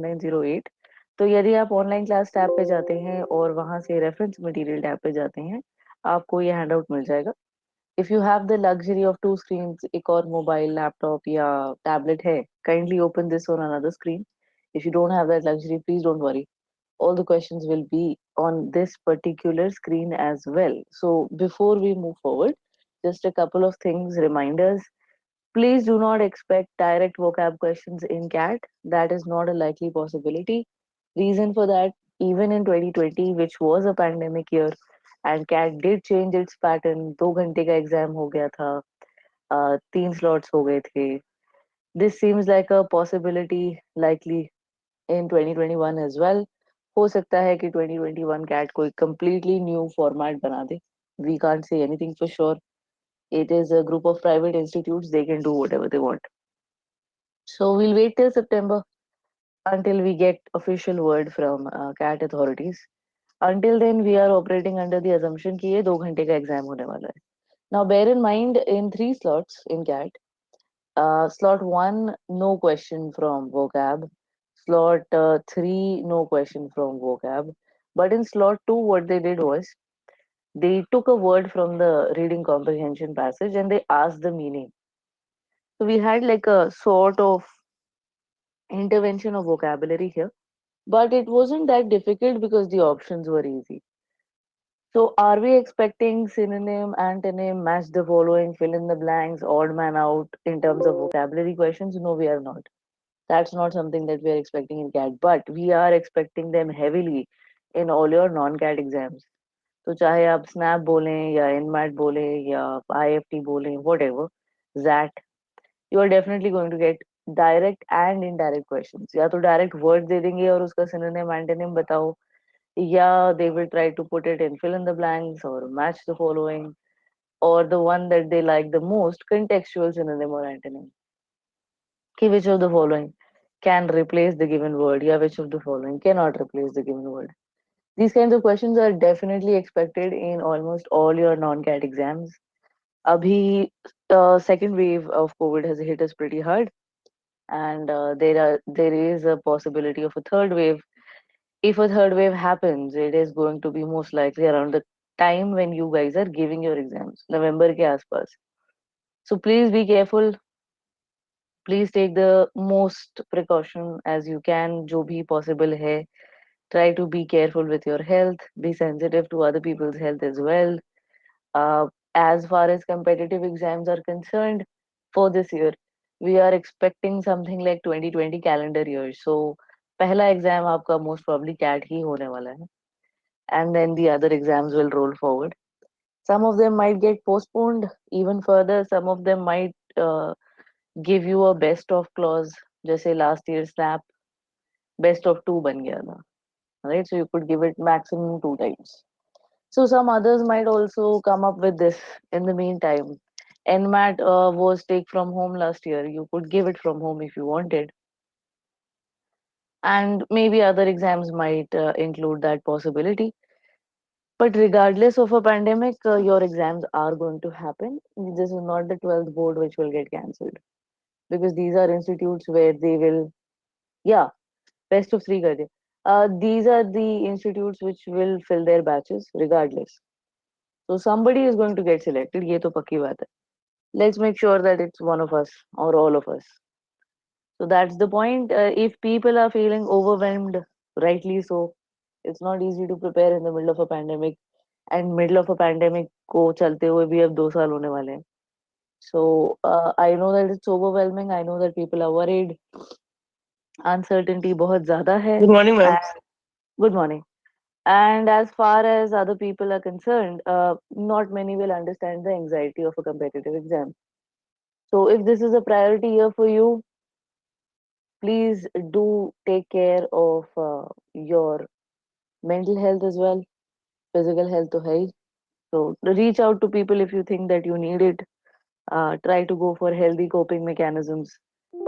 6908। तो यदि आप ऑनलाइन क्लास टैब पे जाते हैं और वहां से रेफरेंस मटेरियल टैब पे जाते हैं, आपको ये हैंडआउट मिल जाएगा। If you have the luxury of two screens, एक और मोबाइल लैपटॉप या टैबलेट है, kindly open this on another screen. If you don't have that luxury, please don't worry, all the questions will be on this particular screen as well. So before we move forward, just a couple of things, reminders. Please do not expect direct vocab questions in CAT. That is not a likely possibility. Reason for that, even in 2020, which was a pandemic year, and CAT did change its pattern, 2 घंटे का exam हो गया था, 3 slots हो गए थे. This seems like a possibility likely in 2021 as well. हो सकता है कि 2021 CAT कोई completely new format बना दे. We can't say anything for sure. It is a group of private institutes, they can do whatever they want. So we'll wait till September until we get official word from CAT authorities. Until then, we are operating under the assumption कि ये 2 घंटे का exam होने वाला है. Now, bear in mind, in 3 slots in CAT, slot 1, no question from vocab. Slot 3, no question from vocab. But in slot 2, what they did was they took a word from the reading comprehension passage and they asked the meaning. So we had like a sort of intervention of vocabulary here, but it wasn't that difficult because the options were easy. So are we expecting synonym, antonym, match the following, fill in the blanks, odd man out in terms of vocabulary questions? No, we are not. That's not something that we are expecting in CAT, but we are expecting them heavily in all your non-CAT exams. तो चाहे आप snap बोलें या इनमैट बोलें या IFT बोलें, whatever, ज़ैट, you are definitely going to get direct and indirect questions. या तो डायरेक्ट वर्ड दे देंगे और उसका synonym antonym बताओ, या they will try to put it in fill in the blanks or match the following, or the one that they like the most, contextual synonym or antonym, कि which of the following can replace the given word, या which of the following cannot replace the given word. These kinds of questions are definitely expected in almost all your non-CAT exams. Abhi, second wave of COVID has hit us pretty hard, and there is a possibility of a third wave. If a third wave happens, it is going to be most likely around the time when you guys are giving your exams, November के आसपास. So please be careful. Please take the most precaution as you can. जो भी possible है. Try to be careful with your health. Be sensitive to other people's health as well. Uh, as far as competitive exams are concerned, for this year, we are expecting something like 2020 calendar year. So, पहला exam आपका most probably CAT ही होने वाला है, and then the other exams will roll forward. Some of them might get postponed even further. Some of them might give you a best of clause. जैसे last year snap best of two बन गया था, right? So you could give it maximum 2 times. So some others might also come up with this in the meantime. NMAT was take from home last year. You could give it from home if you wanted. And maybe other exams might include that possibility. But regardless of a pandemic, your exams are going to happen. This is not the 12th board which will get cancelled. Because these are institutes where they will, yeah, best of three. कर दिया. These are the institutes which will fill their batches regardless. So somebody is going to get selected. ये तो पक्की बात है. Let's make sure that it's one of us or all of us. So that's the point. If people are feeling overwhelmed, rightly so, it's not easy to prepare in the middle of a pandemic. And middle of a pandemic को चलते हुए भी अब 2 साल होने वाले हैं. So I know that it's overwhelming. I know that people are worried. Uncertainty बहुत ज़्यादा है. Good morning, ma'am. And good morning. And as far as other people are concerned, not many will understand the anxiety of a competitive exam. So if this is a priority year for you, please do take care of your mental health as well. Physical health to hai. So reach out to people if you think that you need it. Try to go for healthy coping mechanisms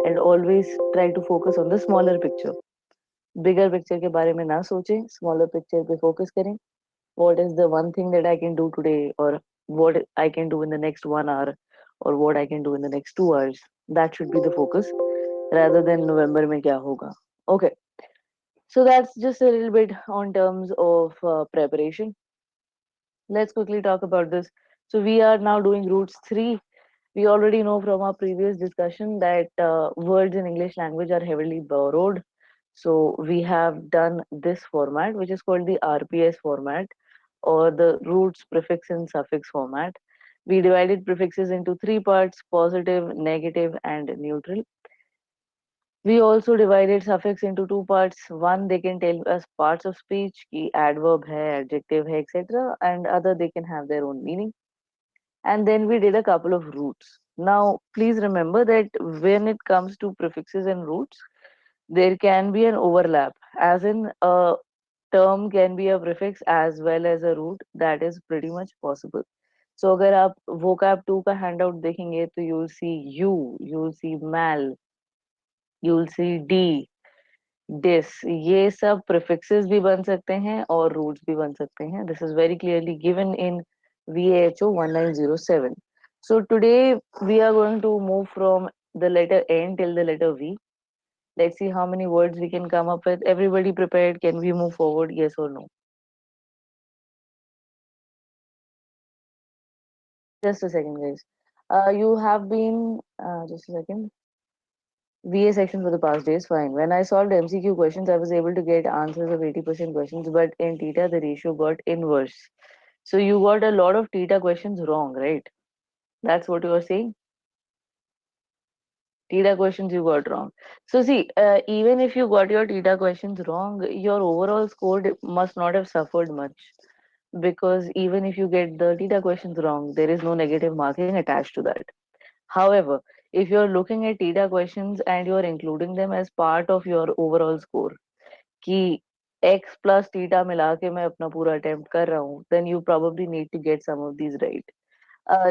and always try to focus on the smaller picture. Bigger picture के बारे में ना सोचें, smaller picture पे focus करें. What is the one thing that I can do today, or what I can do in the next 1 hour, or what I can do in the next 2 hours. That should be the focus rather than November में क्या होगा. Okay. So that's just a little bit on terms of preparation. Let's quickly talk about this. So we are now doing roots 3. We already know from our previous discussion that words in English language are heavily borrowed. So we have done this format, which is called the RPS format, or the roots, prefix, and suffix format. We divided prefixes into three parts: positive, negative, and neutral. We also divided suffix into two parts. One, they can tell us parts of speech, ki adverb hai, adjective hai, etc. And other, they can have their own meaning. And then we did a couple of roots. Now, please remember that when it comes to prefixes and roots, there can be an overlap, as in a term can be a prefix as well as a root. That is pretty much possible. So अगर आप vocab 2 का handout देखेंगे तो you'll see you'll see mal, you'll see d, dis. ये सब prefixes भी बन सकते हैं और roots भी बन सकते हैं. This is very clearly given in VAHO 1907. So today we are going to move from the letter N till the letter V. Let's see how many words we can come up with. Everybody prepared? Can we move forward? Yes or no? Just a second, guys. You have been just a second. VA section for the past days, fine. When I solved MCQ questions, I was able to get answers of 80% questions, but in TETA, the ratio got inverse. So you got a lot of TETA questions wrong, right? That's what you are saying? TETA questions you got wrong. So see, even if you got your TETA questions wrong, your overall score must not have suffered much, because even if you get the TETA questions wrong, there is no negative marking attached to that. However, if you're looking at TETA questions and you're including them as part of your overall score, कि x plus theta मिला के मैं अपना पूरा attempt कर रहा हूँ, then you probably need to get some of these right.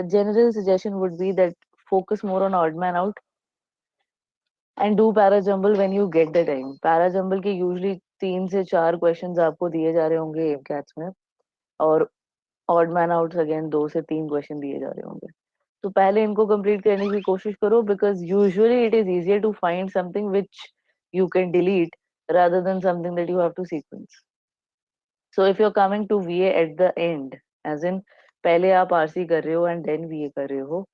General suggestion would be that focus more on odd man out and do para jumble when you get the time. Para jumble के usually 3 से 4 questions आपको दिए जा रहे होंगे AMCATs में, और odd man outs again 2 से 3 क्वेश्चन दिए जा रहे होंगे. तो पहले इनको कंप्लीट करने की कोशिश करो, because usually it is easier to find something which you can delete rather than something that you have to sequence. So if you're coming to VA at the end, as in पहले आप RC कर रहे हो and then VA कर रहे हो,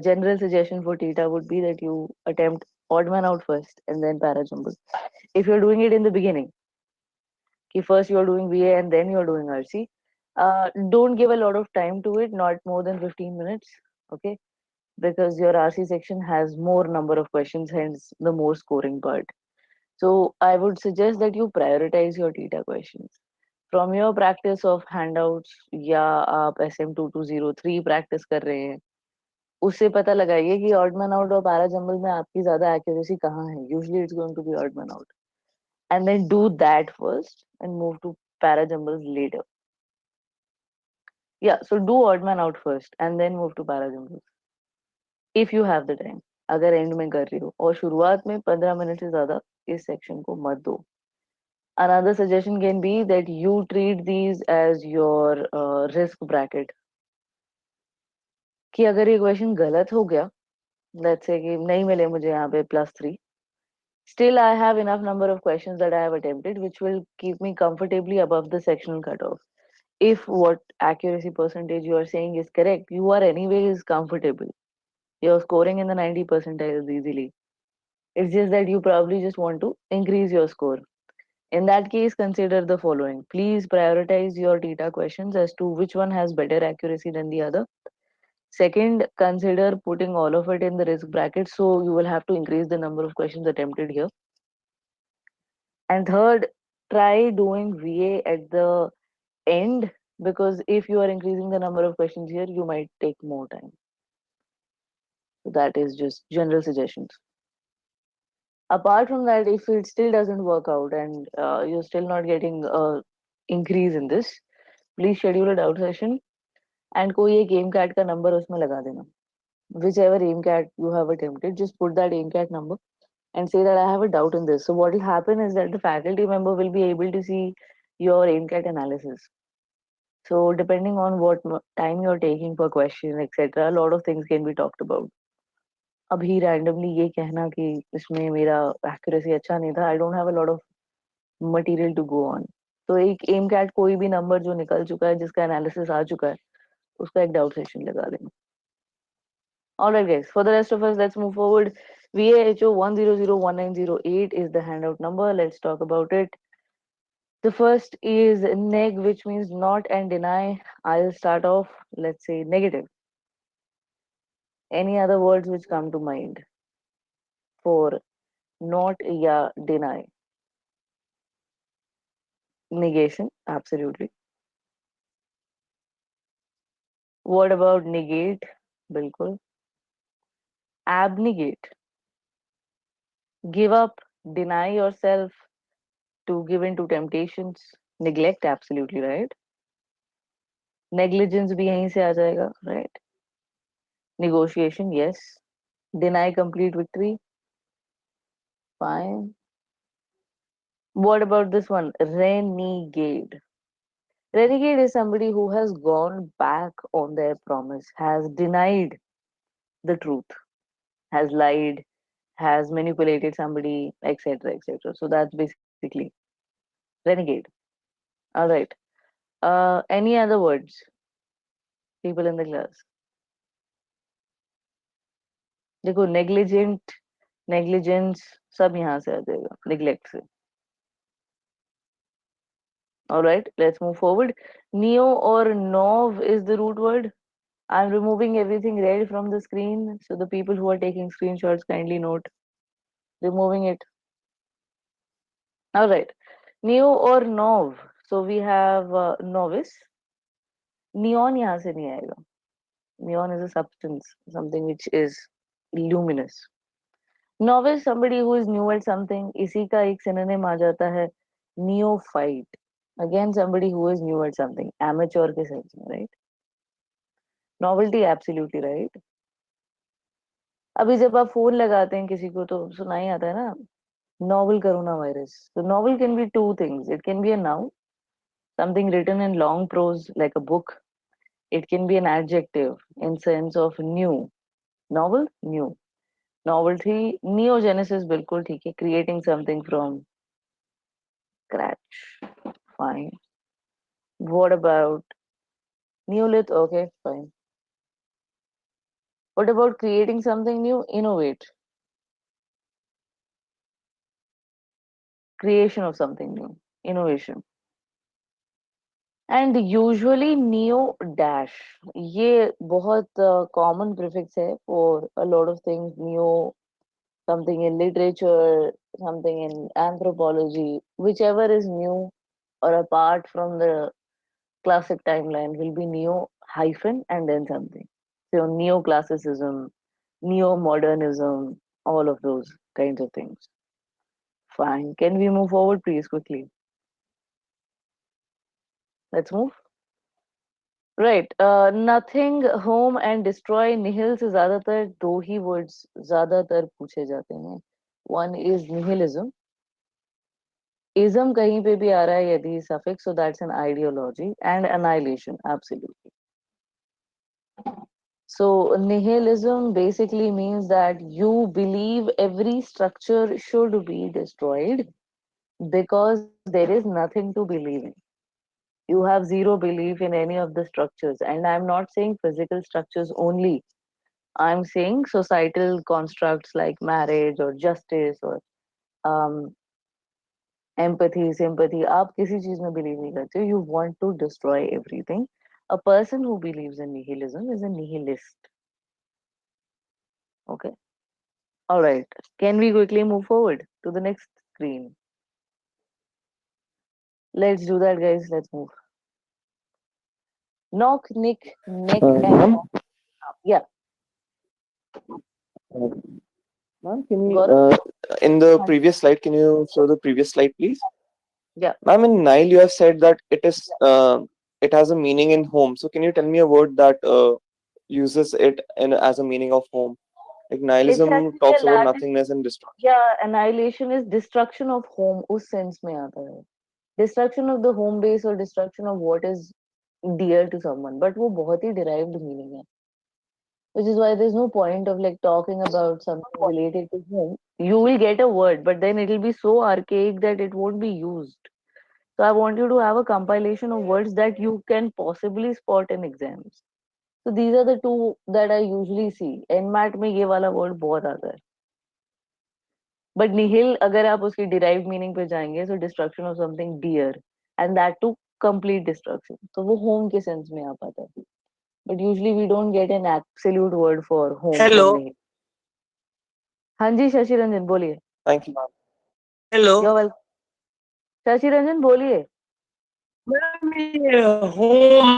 general suggestion for TETA would be that you attempt odd man out first and then para jumble. If you're doing it in the beginning, कि first you're doing VA and then you're doing RC, don't give a lot of time to it, not more than 15 minutes, okay? Because your RC section has more number of questions, hence the more scoring part. So I would suggest that you prioritize your TETA questions. From your practice of handouts या आप SM2203 practice कर रहे हैं, उससे पता लगाइए कि odd man out और para jumble में आपकी ज़्यादा accuracy कहाँ है. Usually it's going to be odd man out. And then do that first and move to para jumbles later. Yeah, so do odd man out first and then move to para jumbles. If you have the time. अगर and में कर रही हो और शुरुआत में 15 minute से ज्यादा इस सेक्शन को मत दो. Another suggestion can be that you treat these as your risk bracket. कि अगर ये क्वेश्चन गलत हो गया, let's say कि नहीं मिले मुझे यहाँ पे +3, still I have enough number of questions that I have attempted which will keep me comfortably above the sectional cutoff. If what accuracy percentage you are saying is correct, you are anyways comfortable. You're scoring in the 90 percentiles easily. It's just that you probably just want to increase your score. In that case, consider the following. Please prioritize your TETA questions as to which one has better accuracy than the other. Second, consider putting all of it in the risk bracket, so you will have to increase the number of questions attempted here. And third, try doing VA at the end, because if you are increasing the number of questions here, you might take more time. So that is just general suggestions. Apart from that, if it still doesn't work out and you're still not getting a increase in this, please schedule a doubt session and कोई एक aim cat का number उसमें लगा देना. Whichever aim cat you have attempted, just put that aim cat number and say that I have a doubt in this. So what will happen is that the faculty member will be able to see your aim cat analysis. So depending on what time you're taking per question, etc., a lot of things can be talked about. अभी randomly ये कहना कि इसमें मेरा accuracy अच्छा नहीं था, I don't have a lot of material to go on. तो एक एम कैट कोई भी नंबर जो निकल चुका है, जिसका एनालिसिस आ चुका है, उसका एक डाउट सेशन लगा देंगे। Alright guys, for the rest of us, let's move forward. VAHO 1001908 is the handout number. Let's talk about it. The first is neg, which means not and deny. I'll start off, let's say negative. Any other words which come to mind for not ya deny? Negation, absolutely. What about negate? Bilkul. Abnegate, give up, deny yourself to give in to temptations. Neglect, absolutely right. Negligence भी यहीं से आ जाएगा, right? Negotiation, yes. Deny complete victory, fine. What about this one? Renegade. Renegade is somebody who has gone back on their promise, has denied the truth, has lied, has manipulated somebody, etc., etc. So that's basically renegade. All right. Any other words, people in the class? देखो, negligent, negligence सब यहाँ से आ जाएगा, neglect से. All right, let's move forward. Neo or nov is the root word. I'm removing everything red from the screen, so the people who are taking screenshots kindly note. Removing it. All right. Neo or nov. So we have novice. Neon यहाँ से नहीं आएगा. Neon is a substance, something which is luminous. Novice, somebody who is new at something. इसी का एक synonym आ जाता है neophyte. Again, somebody who is new at something. Amateur के sense में, right? Novelty, absolutely right. अभी जब आप फोन लगाते हैं किसी को, तो सुनाई आता है ना, novel coronavirus. So novel can be two things. It can be a noun, something written in long prose like a book. It can be an adjective in sense of new. Novel, new. Novelty, neogenesis, बिल्कुल ठीक है. Creating something from scratch. Fine. What about neolith? Okay, fine. What about creating something new? Innovate. Creation of something new. Innovation. And usually neo dash, ये बहुत common prefix है for a lot of things. Neo, something in literature, something in anthropology, whichever is new or apart from the classic timeline will be neo hyphen and then something. So neoclassicism, neo-modernism, all of those kinds of things. Fine. Can we move forward, please, quickly? Let's move. Right. Nothing, home and destroy, nihil से ज्यादातर दो ही words ज्यादातर पूछे जाते हैं. One is nihilism. Ism कहीं पे भी आ रहा है यदि suffix, so that's an ideology. And annihilation, absolutely. So nihilism basically means that you believe every structure should be destroyed because there is nothing to believe in. You have zero belief in any of the structures, and I'm not saying physical structures only. I'm saying societal constructs like marriage or justice or um, empathy, sympathy. आप किसी चीज में believe नहीं करते. You want to destroy everything. A person who believes in nihilism is a nihilist. Okay. All right. Can we quickly move forward to the next screen? Let's do that, guys. Let's move. Knock, nick, neck, and Ma'am, yeah. uh, ma'am, can you Gaurav? in the previous slide, can you show the previous slide, please? Yeah. Ma'am, in Nile, you have said that it has a meaning in home. So can you tell me a word that uses it in as a meaning of home? Like It's nihilism actually a talks about Latin. nothingness and destruction. Yeah, annihilation is destruction of home उस sense में आता है. Destruction of the home base or destruction of what is dear to someone, but वो बहुत ही derived meaning है. which is why there's no point of like talking about something related to home. You will get a word, but then it'll be so archaic that it won't be used. So I want you to have a compilation of words that you can possibly spot in exams. So these are the two that I usually see. NMAT में ये वाला word बहुत आता है. But nihil अगर आप उसकी derived meaning पे जाएंगे, so destruction of something dear, and that too complete destruction. तो वो home के sense में आ पाता है. But usually we don't get an absolute word for home from hello nihil. हाँ जी शशि रंजन बोलिए. Thank you, ma'am. Hello You're welcome. Shashi Ranjan बोलिए. Ma'am, ये होम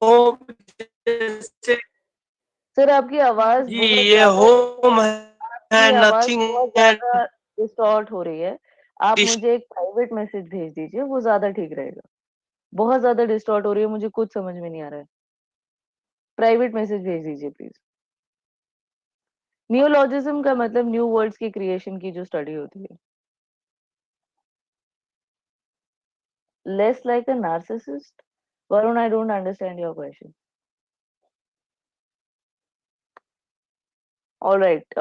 होम जैसे सर आपकी आवाज जी, बहुत ये ज्यादा होम आपकी है, आवाज नथिंग बहुत है, ज्यादा डिस्टॉर्ट हो रही है. आप डिस मुझे एक प्राइवेट मैसेज भेज दीजिए, वो ज्यादा ठीक रहेगा. बहुत ज्यादा डिस्टॉर्ट हो रही है, मुझे कुछ समझ में नहीं आ रहा है. प्राइवेट मैसेज भेज दीजिए प्लीज. नियोलॉजिज्म का मतलब न्यू वर्ड्स की क्रिएशन की जो स्टडी होती है. Less like a narcissist. Varun I don't understand your question. Alright.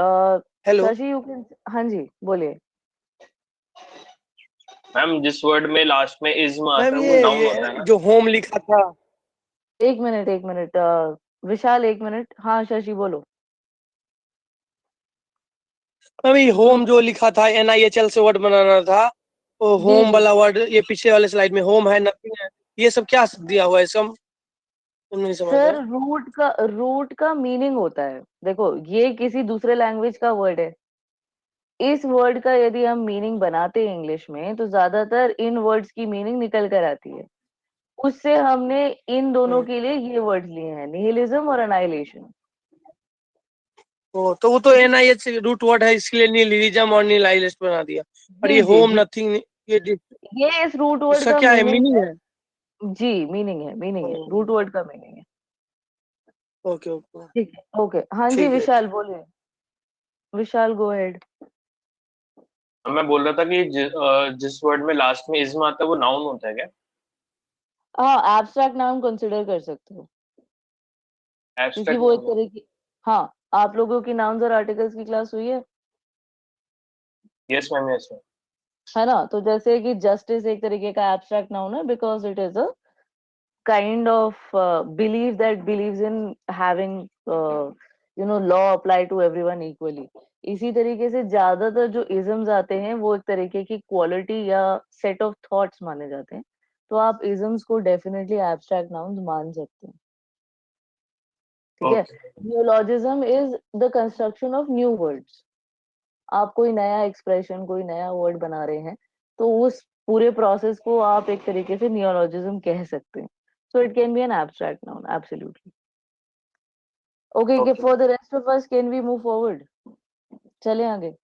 Hello Shashi you can. हाँ जी बोलिए. मैम जिस वर्ड में लास्ट में इज्म आता मैम, है वो नाउन होता है ये ना। जो होम लिखा था, एक मिनट एक मिनट. विशाल एक मिनट. हाँ शशि बोलो. मैम ये होम जो लिखा था, NIHL से वर्ड बनाना था, वो जी होम जी. वाला वर्ड ये पीछे वाले स्लाइड में होम है, नथिंग है, ये सब क्या दिया हुआ है, सब नहीं समझा। सर रूट का मीनिंग होता है. देखो ये किसी दूसरे लैंग्वेज का वर्ड है. इस वर्ड का यदि हम मीनिंग बनाते हैं इंग्लिश में तो ज्यादातर इन वर्ड्स की मीनिंग निकल कर आती है. उससे हमने इन दोनों के लिए ये वर्ड्स लिए हैं, निहिलिज्म और अनाइलेशन. तो वो तो NIH से रूट वर्ड है, इसके लिए निहिलिज्म और निहिलाइलिस्ट बना दिया, और जी ये जी होम जी. नथिंग, ये ये इस रूट वर्ड इसका का क्या है, मीनिंग मीनिंग है. है? जी मीनिंग है रूट वर्ड का मीनिंग है. ओके ओके, ठीक है. ओके. हाँ जी ठीक है। विशाल बोलिए. विशाल गो हेड. मैं बोल रहा था कि जिस वर्ड में लास्ट में इज्म आता है वो नाउन होता है क्या? हाँ एब्स्ट्रैक्ट नाउन कंसिडर कर सकते हो. क्योंकि एब्स्ट्रैक्ट वो एक नाउन तरह होता की. हाँ. आप लोगों की नाउन्स और आर्टिकल्स की क्लास हुई है। Yes ma'am, yes ma'am. है ना. तो जैसे कि जस्टिस एक तरीके का एब्स्ट्रैक्ट नाउन है because it is a kind of believe that believes in having law apply to everyone equally. इसी तरीके से ज्यादातर जो इजम्स आते हैं वो एक तरीके की क्वालिटी या सेट ऑफ थॉट्स माने जाते हैं. तो आप इजम्स को डेफिनेटली एब्स्ट्रैक्ट नाउन्स मान सकते हैं. ठीक है. Okay. नियोलॉजिज्म is the construction of new words. आप कोई नया एक्सप्रेशन कोई नया वर्ड बना रहे हैं तो उस पूरे प्रोसेस को आप एक तरीके से नियोलॉजिज्म कह सकते हैं. So it can be an abstract noun absolutely. Okay. Okay. For the rest of us can we move forward. चले आगे.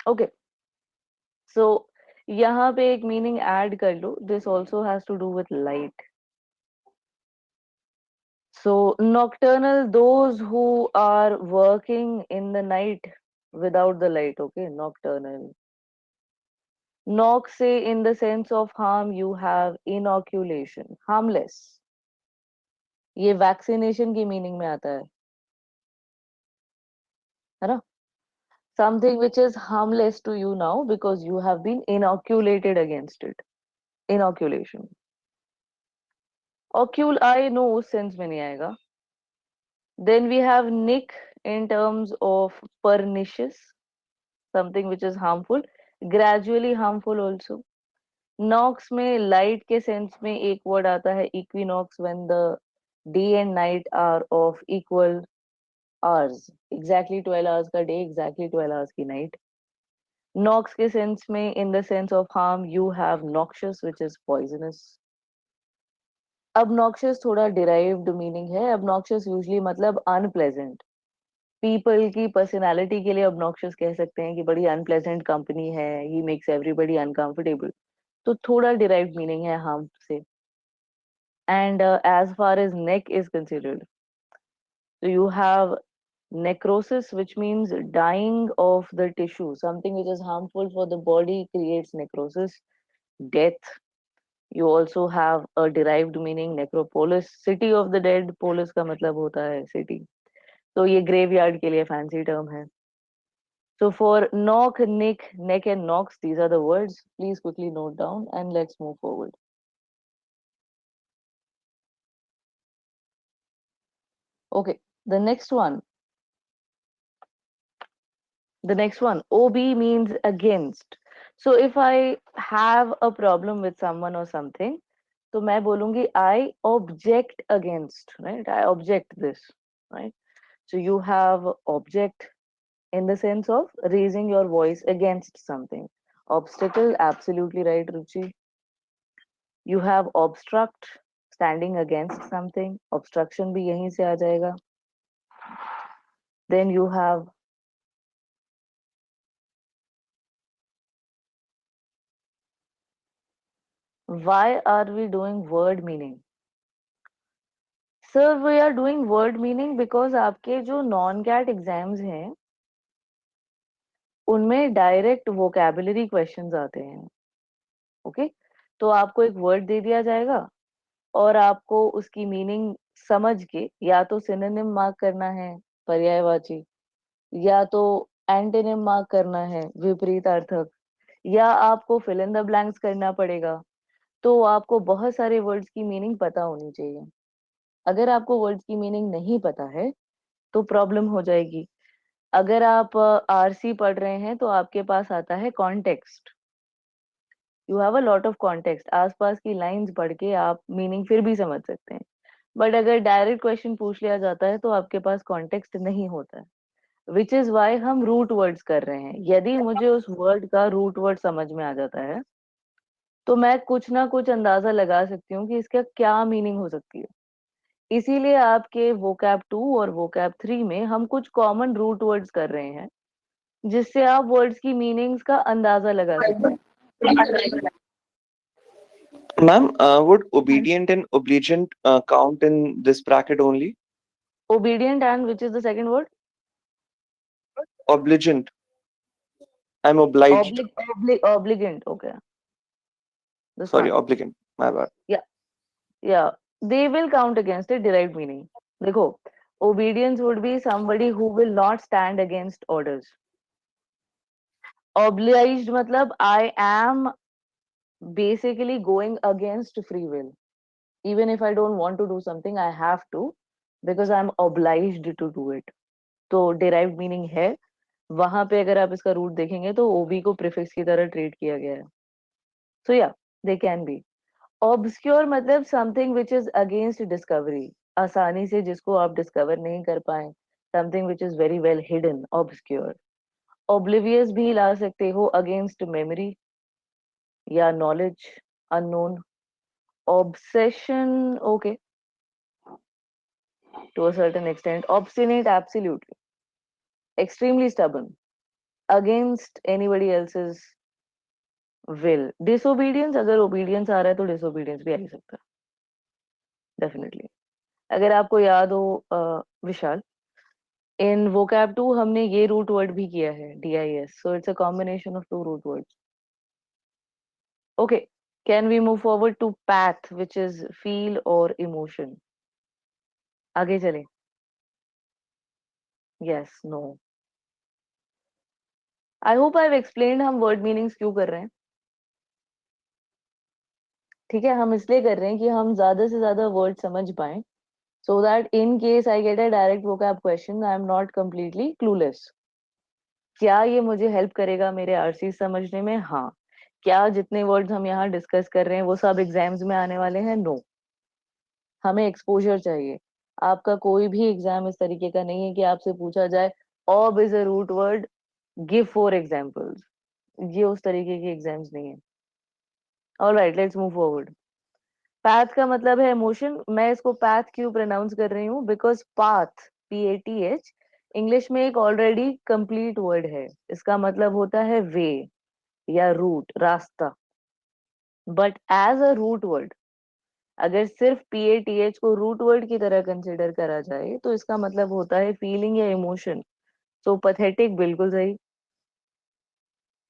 ओके. सो यहाँ पे एक मीनिंग ऐड कर लो. This also has to do with light. So nocturnal those who are working in the night without the light. Okay, nocturnal. Knock say in the sense of harm you have inoculation, harmless. ये vaccination की meaning में आता है ना. Something which is harmless to you now because you have been inoculated against it. Inoculation. Ocul I know उस sense में नहीं आएगा. Then we have nick in terms of pernicious, something which is harmful, gradually harmful also. Nox में light के sense में एक word आता है equinox when the day and night are of equal hours. Exactly 12 hours का day, exactly 12 hours की night. Nox के sense में in the sense of harm you have noxious which is poisonous. अब noxious थोड़ा derived meaning है. अब noxious usually मतलब unpleasant. People की पर्सनालिटी के लिए अब नॉक्शियस कह सकते हैं कि बड़ी अनप्लेजेंट कंपनी है, ही मेक्स एवरीबडी अनकंफर्टेबल. तो थोड़ा डिराइव्ड मीनिंग है हार्म से. And as far as neck is considered, so you have necrosis, which means dying of the tissue. Something which is harmful for the body creates necrosis. death. You also have a derived meaning necropolis, city of the dead. Polis का मतलब होता है city. तो ये graveyard के लिए fancy term है. So for knock, nick, neck and knocks, these are the words. Please quickly note down and let's move forward. Okay, the next one. The next one, OB means against. So if I have a problem with someone or something, तो मैं बोलूंगी I object against, right? I object this, right? So you have object in the sense of raising your voice against something. Obstacle, absolutely right, Ruchi. You have obstruct, standing against something. Obstruction भी यहीं से आ जाएगा. Then you have why are we doing word meaning? Sir, we are doing word meaning because आपके जो non cat exams हैं उनमें direct vocabulary questions आते हैं. ओके, तो आपको एक वर्ड दे दिया जाएगा और आपको उसकी मीनिंग समझ के या तो सिनोनिम मार्क करना है, पर्यायवाची, या तो एंटोनिम मार्क करना है, विपरीतार्थक, या आपको फिल इन द ब्लैंक्स करना पड़ेगा. तो आपको बहुत सारे वर्ड्स की मीनिंग पता होनी चाहिए. अगर आपको वर्ड्स की मीनिंग नहीं पता है तो प्रॉब्लम हो जाएगी. अगर आप आरसी पढ़ रहे हैं तो आपके पास आता है context. You have a lot of context. आसपास की लाइंस पढ़ के आप मीनिंग फिर भी समझ सकते हैं. बट अगर डायरेक्ट क्वेश्चन पूछ लिया जाता है तो आपके पास कॉन्टेक्स्ट नहीं होता है. विच इज वाई हम रूट वर्ड्स कर रहे हैं. यदि मुझे उस वर्ड का रूट वर्ड समझ में आ जाता है तो मैं कुछ ना कुछ अंदाजा लगा सकती हूँ कि इसका क्या मीनिंग हो सकती है. इसीलिए आपके वोकैब 2 और वोकैब 3 में हम कुछ कॉमन रूट वर्ड्स कर रहे हैं जिससे आप वर्ड्स की मीनिंग्स का अंदाजा लगा सकें. Ma'am, would obedient and obligent count in this bracket only? Obedient and which is the second word? Obligent. I'm obliged. Obligant. Okay, this Sorry, one. obligant. My bad. Yeah, they will count against it. Derived meaning. देखो, obedience would be somebody who will not stand against orders. Obliged मतलब I am basically going against free will. Even if I don't want to do something, I have to because I'm obliged to do it. तो derived meaning है. वहां पे अगर आप इसका root देखेंगे तो ओबी को प्रीफिक्स की तरह ट्रीट किया गया है. सो या दे कैन बी. ऑब्सक्योर मतलब something which is against discovery. आसानी से जिसको आप डिस्कवर नहीं कर पाए. Something which is very well hidden. Obscure. Oblivious भी ला सकते हो अगेंस्ट मेमोरी या knowledge. Unknown. Obsession okay to a certain extent. Obstinate, absolutely. Extremely stubborn. Against anybody else's will. Disobedience, अगर obedience आ रहा है तो disobedience भी आ ही सकता है. Definitely. अगर आपको याद हो विशाल, in vocab 2 हमने ये root word भी किया है, DIS. So it's a combination of two root words. Okay. Can we move forward to path, which is feel or emotion? आगे चले. Yes, no. I hope I've explained हम word meanings क्यों कर रहे हैं. ठीक है, हम इसलिए कर रहे हैं कि हम ज्यादा से ज्यादा वर्ड समझ पाए, so that in case I get a direct vocab question, I am not completely clueless. क्या ये मुझे हेल्प करेगा मेरे आरसी समझने में? हाँ. क्या जितने वर्ड्स हम यहाँ डिस्कस कर रहे हैं वो सब एग्जाम्स में आने वाले हैं? नो. हमें एक्सपोजर चाहिए. आपका कोई भी एग्जाम इस तरीके का नहीं है कि आपसे पूछा जाए ob is a root word, give 4 examples. ये उस तरीके के एग्जाम्स नहीं है. Alright, let's move forward. Path का मतलब है इमोशन. मैं इसको पैथ क्यों प्रोनाउंस कर रही हूँ? बिकॉज पाथ, PATH, इंग्लिश में एक ऑलरेडी कंप्लीट वर्ड है. इसका मतलब होता है वे या रूट, रास्ता. But as a root word, अगर सिर्फ PATH को रूट वर्ड की तरह कंसिडर करा जाए तो इसका मतलब होता है फीलिंग या इमोशन. सो पथेटिक बिल्कुल सही.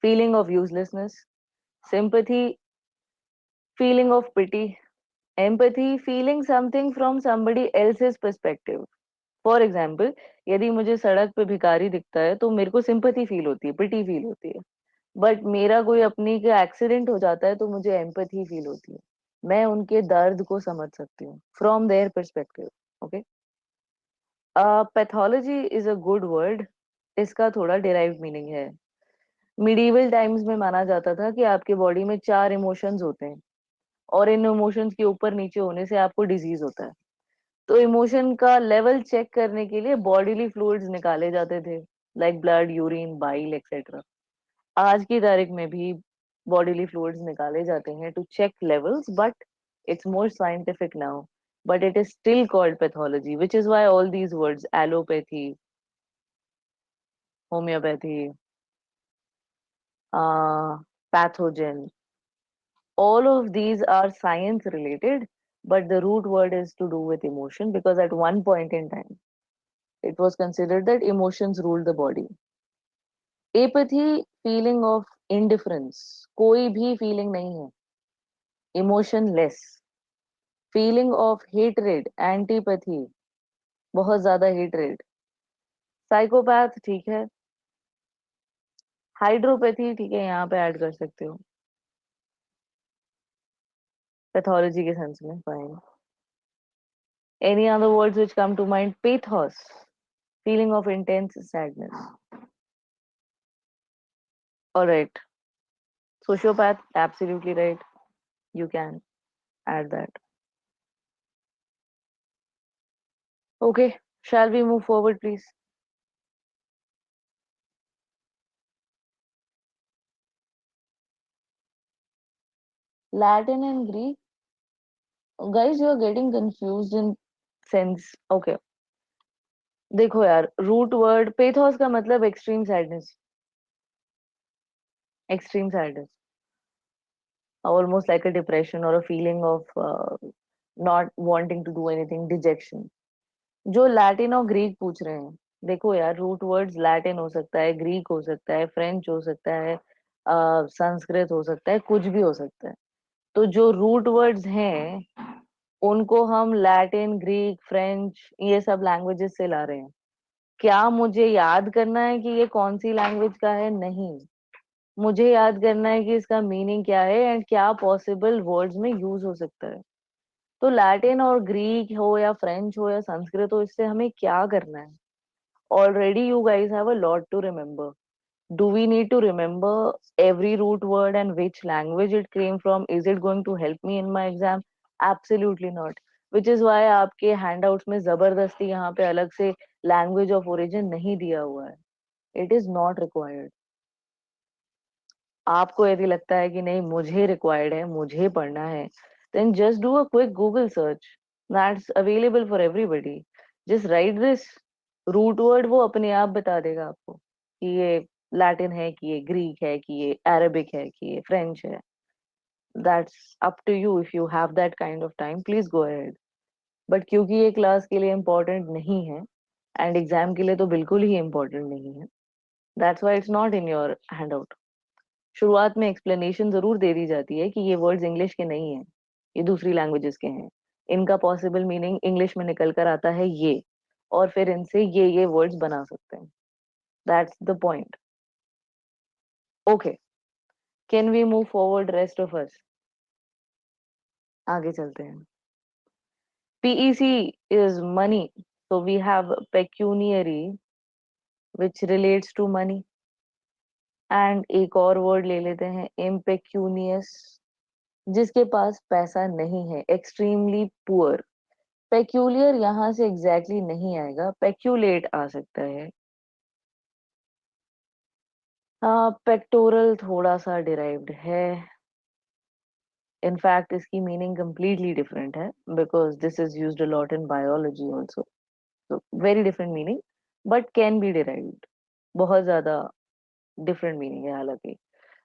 Feeling of uselessness. Sympathy feeling of pity, empathy, feeling something from somebody else's perspective. For example, यदि मुझे सड़क पे भिखारी दिखता है तो मेरे को सिंपथी फील होती है, पिटी फील होती है। बट मेरा कोई अपनी का एक्सीडेंट हो जाता है तो मुझे एम्पथी फील होती है, मैं उनके दर्द को समझ सकती हूँ from their perspective. Okay, pathology is a good word, इसका थोड़ा डिराइव्ड मीनिंग है। मिडीवल टाइम्स में माना जाता था कि आपके बॉडी में 4 इमोशंस होते हैं और इन इमोशंस के ऊपर नीचे होने से आपको डिजीज होता है। तो इमोशन का लेवल चेक करने के लिए बॉडीली फ्लूइड्स निकाले जाते थे, like blood, urine, bile etcetera. आज की तारीख में भी बॉडीली फ्लूइड्स निकाले जाते हैं to check levels, but it's more scientific now, but it is still called pathology, which is why all these words, allopathy, homeopathy, uh, pathogen, all of these are science related, but the root word is to do with emotion, because at one point in time it was considered that emotions ruled the body. Apathy, feeling of indifference, कोई भी feeling नहीं है, emotionless. Feeling of hatred, antipathy, बहुत ज्यादा hatred. Psychopath ठीक है, hydropathy ठीक है, यहाँ पे ऐड कर सकते हो पैथोलॉजी के सेंस में, fine. Any other words which come to mind? Pathos, feeling of intense sadness. All right, sociopath, absolutely right, you can add that. Okay, shall we move forward, please? Latin and Greek, guys, you are getting confused in sense. Okay, देखो यार, root word pathos का मतलब extreme sadness, extreme sadness, almost like a depression or a feeling of not wanting to do anything, dejection. जो Latin और Greek पूछ रहे हैं, देखो यार, रूट वर्ड्स लैटिन हो सकता है, ग्रीक हो सकता है, फ्रेंच हो सकता है, संस्कृत हो सकता है, कुछ भी हो सकता है। तो जो रूट वर्ड्स हैं उनको हम लैटिन, ग्रीक, फ्रेंच, ये सब लैंग्वेजेस से ला रहे हैं। क्या मुझे याद करना है कि ये कौन सी लैंग्वेज का है? नहीं, मुझे याद करना है कि इसका मीनिंग क्या है एंड क्या पॉसिबल वर्ड्स में यूज हो सकता है। तो लैटिन और ग्रीक हो या फ्रेंच हो या संस्कृत हो, इससे हमें क्या करना है? Already you guys have a lot to remember. Do we need to remember every root word and which language it came from? Is it going to help me in my exam? Absolutely not. Which is why आपके handouts में जबरदस्ती यहाँ पे अलग से language of origin नहीं दिया हुआ है. It is not required. आपको यदि लगता है कि नहीं मुझे रिक्वायर्ड है, मुझे पढ़ना है, then just do a quick Google search. That's available for everybody. Just write this root word, वो अपने आप बता देगा आपको कि ये लैटिन है, कि ये ग्रीक है, कि ये अरेबिक है, कि ये फ्रेंच है. That's up to you. If you have that kind of time, please go ahead. But क्योंकि ये क्लास के लिए इम्पोर्टेंट नहीं है एंड एग्जाम के लिए तो बिल्कुल ही इम्पोर्टेंट नहीं है, that's why it's not in your handout. शुरुआत में एक्सप्लेनेशन जरूर दे दी जाती है कि ये वर्ड्स इंग्लिश के नहीं हैं, ये दूसरी लैंग्वेजेस के हैं, इनका पॉसिबल मीनिंग इंग्लिश में निकल कर आता है ये, और फिर इनसे ये वर्ड्स बना सकते हैं. That's the point. Okay, can we move forward rest of us? आगे चलते हैं. PEC is money, so we have pecuniary which relates to money, and एक और वर्ड ले लेते हैं impecunious, जिसके पास पैसा नहीं है, एक्सट्रीमली पुअर. पेक्यूलियर यहाँ से एग्जैक्टली नहीं आएगा, पेक्यूलेट आ सकता है. पेक्टोरल थोड़ा सा डिराइव्ड है, इनफैक्ट इसकी मीनिंग कंप्लीटली डिफरेंट है, because this is used a lot in biology also. So very different meaning, but can be derived. बहुत ज्यादा डिफरेंट मीनिंग है हालांकि.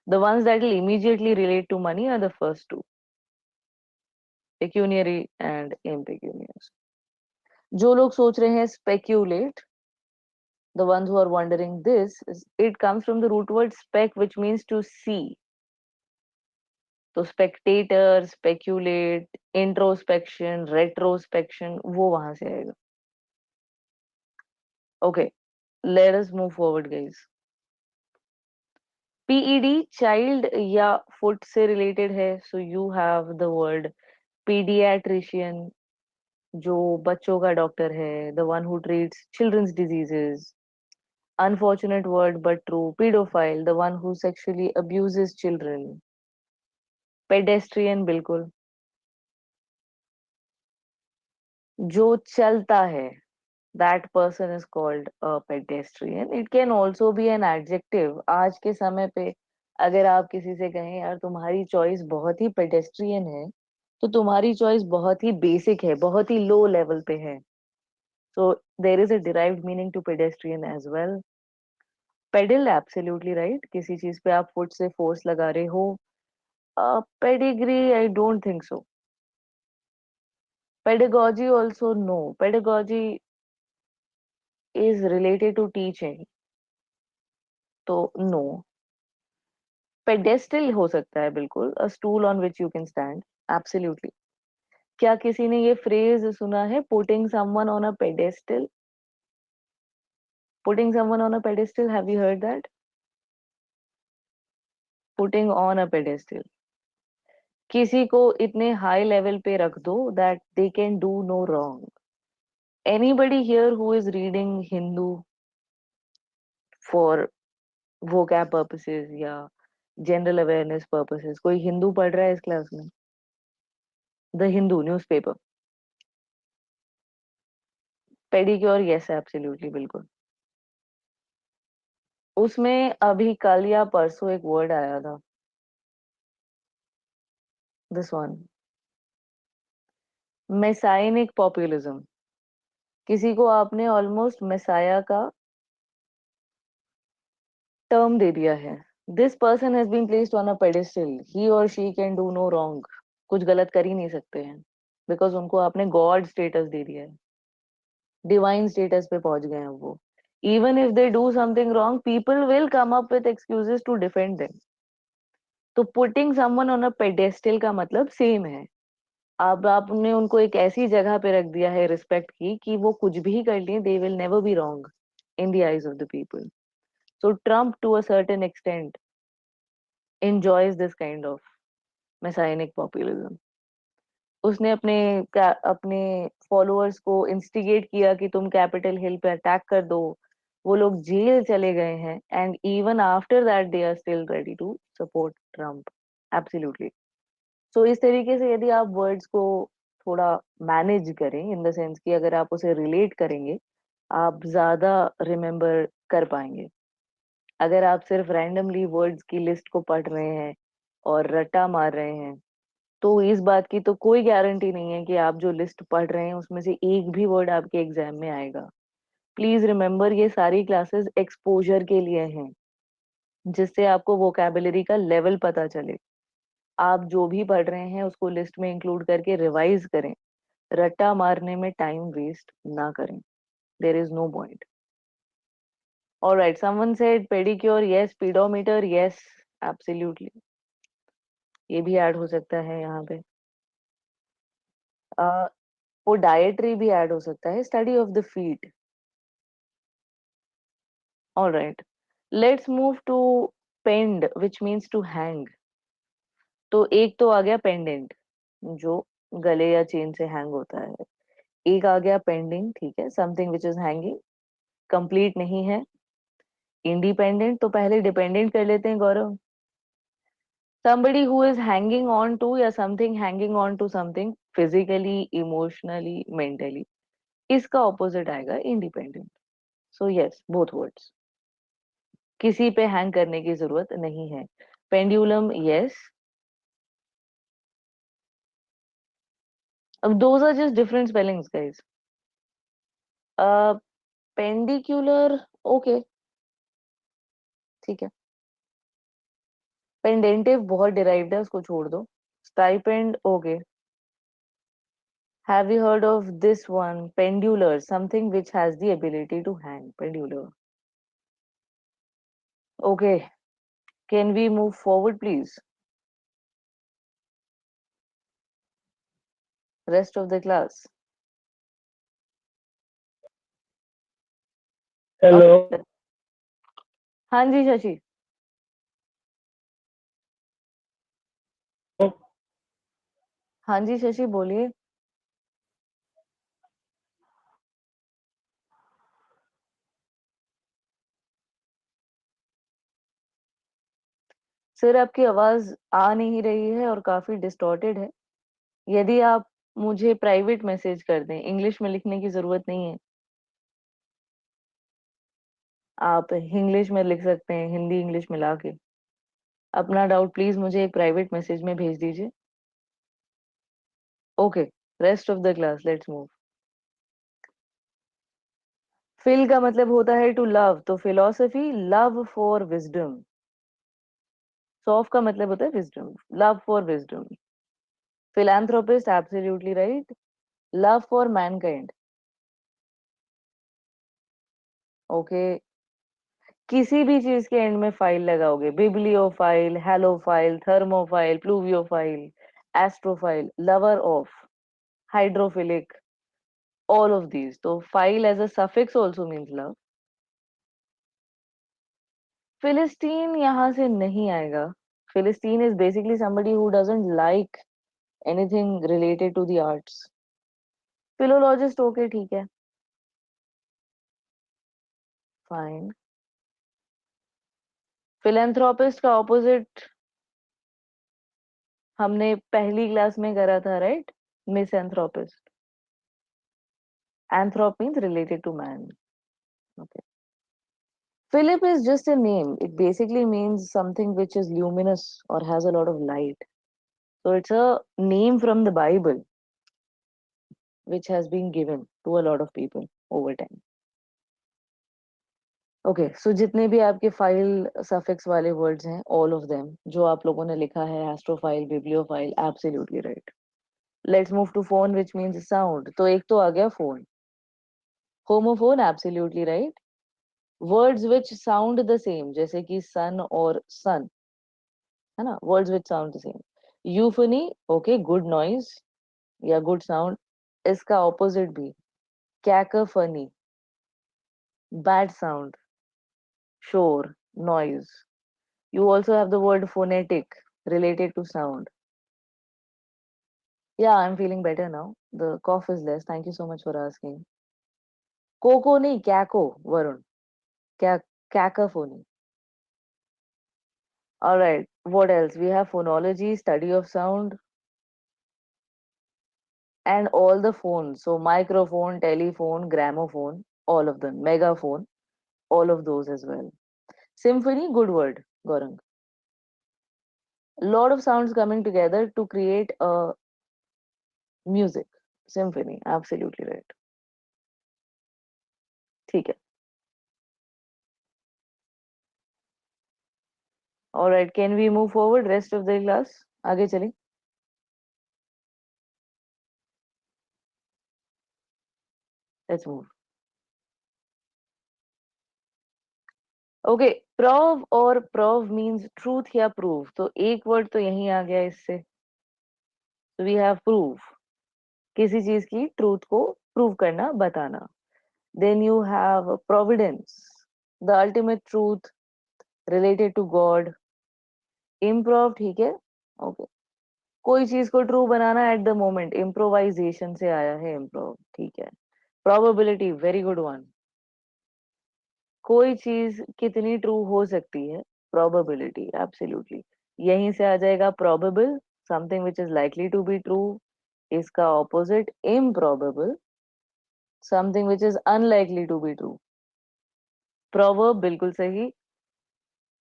The ones that will immediately relate to money are the first two, pecuniary and impecunious. जो लोग सोच रहे हैं speculate, the ones who are wondering this, it comes from the root word spec, which means to see. तो spectator, speculate, introspection, retrospection, वो वहां से आएगा. Okay, let us move forward guys. PED child या फुट से related है, so you have the word paediatrician, जो बच्चों का डॉक्टर है, the one who treats children's diseases. Unfortunate word but true. Pedophile, the one who sexually abuses children. Pedestrian, बिल्कुल. जो चलता है, that person is called a pedestrian. It can also be an adjective. आज के समय पे अगर आप किसी से कहें यार तुम्हारी चॉइस बहुत ही pedestrian है, तो तुम्हारी चॉइस बहुत ही बेसिक है, बहुत ही लो लेवल पे है. So there is a derived meaning to pedestrian as well. Pedal, absolutely right. किसी चीज पे आप फुट से फोर्स लगा रहे हो. Pedigree, I don't think so. Pedagogy also no. Pedagogy is related to teaching. तो no. Pedestal हो सकता है बिल्कुल. A stool on which you can stand. Absolutely. क्या किसी ने ये phrase सुना है? Putting someone on a pedestal. Putting someone on a pedestal. Have you heard that? Putting on a pedestal. किसी को इतने high level पे रख दो that they can do no wrong. Anybody here who is reading Hindu for vocab purposes या general awareness purposes, कोई हिंदू पढ़ रहा है इस क्लास में? The Hindu newspaper. Pedicure, yes absolutely, बिल्कुल. उसमें अभी कल या परसों एक वर्ड आया था, दिस वन, मेसाइनिक पॉपुलिज्म. किसी को आपने ऑलमोस्ट मेसाया का टर्म दे दिया है. This person has been placed on a pedestal, he और she can do no wrong. कुछ गलत कर ही नहीं सकते हैं बिकॉज उनको आपने गॉड स्टेटस दे दिया है, डिवाइन स्टेटस पे पहुंच गए हैं वो. Even if they do something wrong, people will come up with excuses to defend them. तो putting someone on a pedestal का मतलब सेम है. अब आपने उनको एक ऐसी जगह पे रख दिया है रिस्पेक्ट की कि वो कुछ भी कर लें, they will never be wrong in the eyes of the people. So Trump to a certain extent enjoys this kind of messianic populism. उसने अपने फॉलोअर्स को इंस्टिगेट किया कि तुम कैपिटल हिल पे अटैक कर दो. वो लोग जेल चले गए हैं and even after that they are still ready to support Trump. Absolutely. So इस तरीके से यदि आप वर्ड्स को थोड़ा मैनेज करें, इन द सेंस कि अगर आप उसे रिलेट करेंगे, आप ज्यादा रिमेम्बर कर पाएंगे. अगर आप सिर्फ रैंडमली वर्ड्स की लिस्ट को पढ़ रहे हैं और रट्टा मार रहे हैं, तो इस बात की तो कोई गारंटी नहीं है कि आप जो लिस्ट पढ़ रहे हैं उसमें से एक भी वर्ड आपके एग्जाम में आएगा. प्लीज रिमेम्बर, ये सारी क्लासेस एक्सपोजर के लिए हैं, जिससे आपको वोकैबुलरी का लेवल पता चले. आप जो भी पढ़ रहे हैं उसको लिस्ट में इंक्लूड करके रिवाइज करें. रट्टा मारने में टाइम वेस्ट ना करें. There is no point. Alright, someone said pedicure, yes. Pedometer, yes absolutely, ये भी ऐड हो सकता है यहाँ पे. पोडाइट्री भी ऐड हो सकता है, study of the feet. Alright, let's move to pend which means to hang. तो एक तो आ गया पेंडेंट, जो गले या चेन से हैंग होता है. एक आ गया पेंडिंग, ठीक है, something which is hanging, complete नहीं है. इंडिपेंडेंट, तो पहले डिपेंडेंट कर लेते हैं गौरव. somebody who is hanging on to या something hanging on to something physically, emotionally, mentally, इसका ऑपोजिट आएगा independent. So yes, both words. किसी पे हैंग करने की जरूरत नहीं है. Pendulum, yes. अब those are just different spellings guys. Pendicular, okay, ठीक है. पेंडेंटिव बहुत डिराइव्ड है, उसको छोड़ दो. Stipend, okay. Have you heard of this one, pendular, something which has the ability to hang, pendular. Okay, can we move forward please? rest of the class. Hello. Okay. हाँ जी शशि। हाँ जी शशि बोलिए। Sir आपकी आवाज आ नहीं रही है और काफी डिस्टॉर्टेड है। यदि आप मुझे प्राइवेट मैसेज कर दें, इंग्लिश में लिखने की जरूरत नहीं है, आप इंग्लिश में लिख सकते हैं, हिंदी इंग्लिश मिला के। अपना डाउट प्लीज मुझे एक प्राइवेट मैसेज में भेज दीजिए। Okay, rest of the class let's move. Phil का मतलब होता है टू लव, तो philosophy love for wisdom. Soph का मतलब होता है wisdom, love for wisdom. Philanthropist absolutely right, love for mankind. Okay, किसी भी चीज के एंड में फाइल लगाओगे, bibliophile, halophile, thermophile, pluviophile, astrophile, lover of, hydrophilic, all of these. तो phile as a suffix also means love. Philistine यहाँ से नहीं आएगा। फिलिस्टीन is basically somebody who doesn't like anything related to the arts. Philologist okay ठीक है, fine. Philanthropist का opposite हमने पहली क्लास में करा था, right? Misanthropist. Anthrop means related to man. Okay, Philip is just a name. It basically means something which is luminous or has a lot of light. So it's a name from the Bible which has been given to a lot of people over time. Okay, so जितने भी आपके phile suffix वाले words हैं, all of them जो आप लोगों ने लिखा है, astrophile, bibliophile, absolutely right. Let's move to phone which means sound. तो एक तो आ गया phone. Homophone absolutely right. Words which sound the same, जैसे कि सन और सन, है ना, words which sound the same. Euphony, okay, good noise या गुड साउंड। इसका ऑपोजिट भी, कैकोफनी, बैड साउंड, शोर, noise. You also have the word phonetic related to sound. Yeah, I'm feeling better now. The cough is less. Thank you so much for asking. Coco nahi, caco, Varun. Cacophony. All right. What else? We have phonology, study of sound, and all the phones. So microphone, telephone, gramophone, all of them. Megaphone, all of those as well. Symphony, good word, Gorang. Lot of sounds coming together to create a music. Symphony, absolutely right. ठीक है। All right, can we move forward rest of the class? आगे चलें। Let's move. Okay, prov और prov means truth या proof। तो एक word तो यहीं आ गया इससे। So we have proof, किसी चीज की truth को prove करना, बताना। Then you have providence, the ultimate truth related to God. Improv, ठीक है, okay, कोई चीज को true banana at the moment, improvisation से आया है इम्प्रोव, ठीक है। Probability, very good one. कोई चीज कितनी ट्रू हो सकती है, प्रोबेबिलिटी, एब्सोल्युटली। यहीं से आ जाएगा probable, something which is likely to be true. इसका opposite improbable, something which is unlikely to be true. Proverb बिल्कुल सही,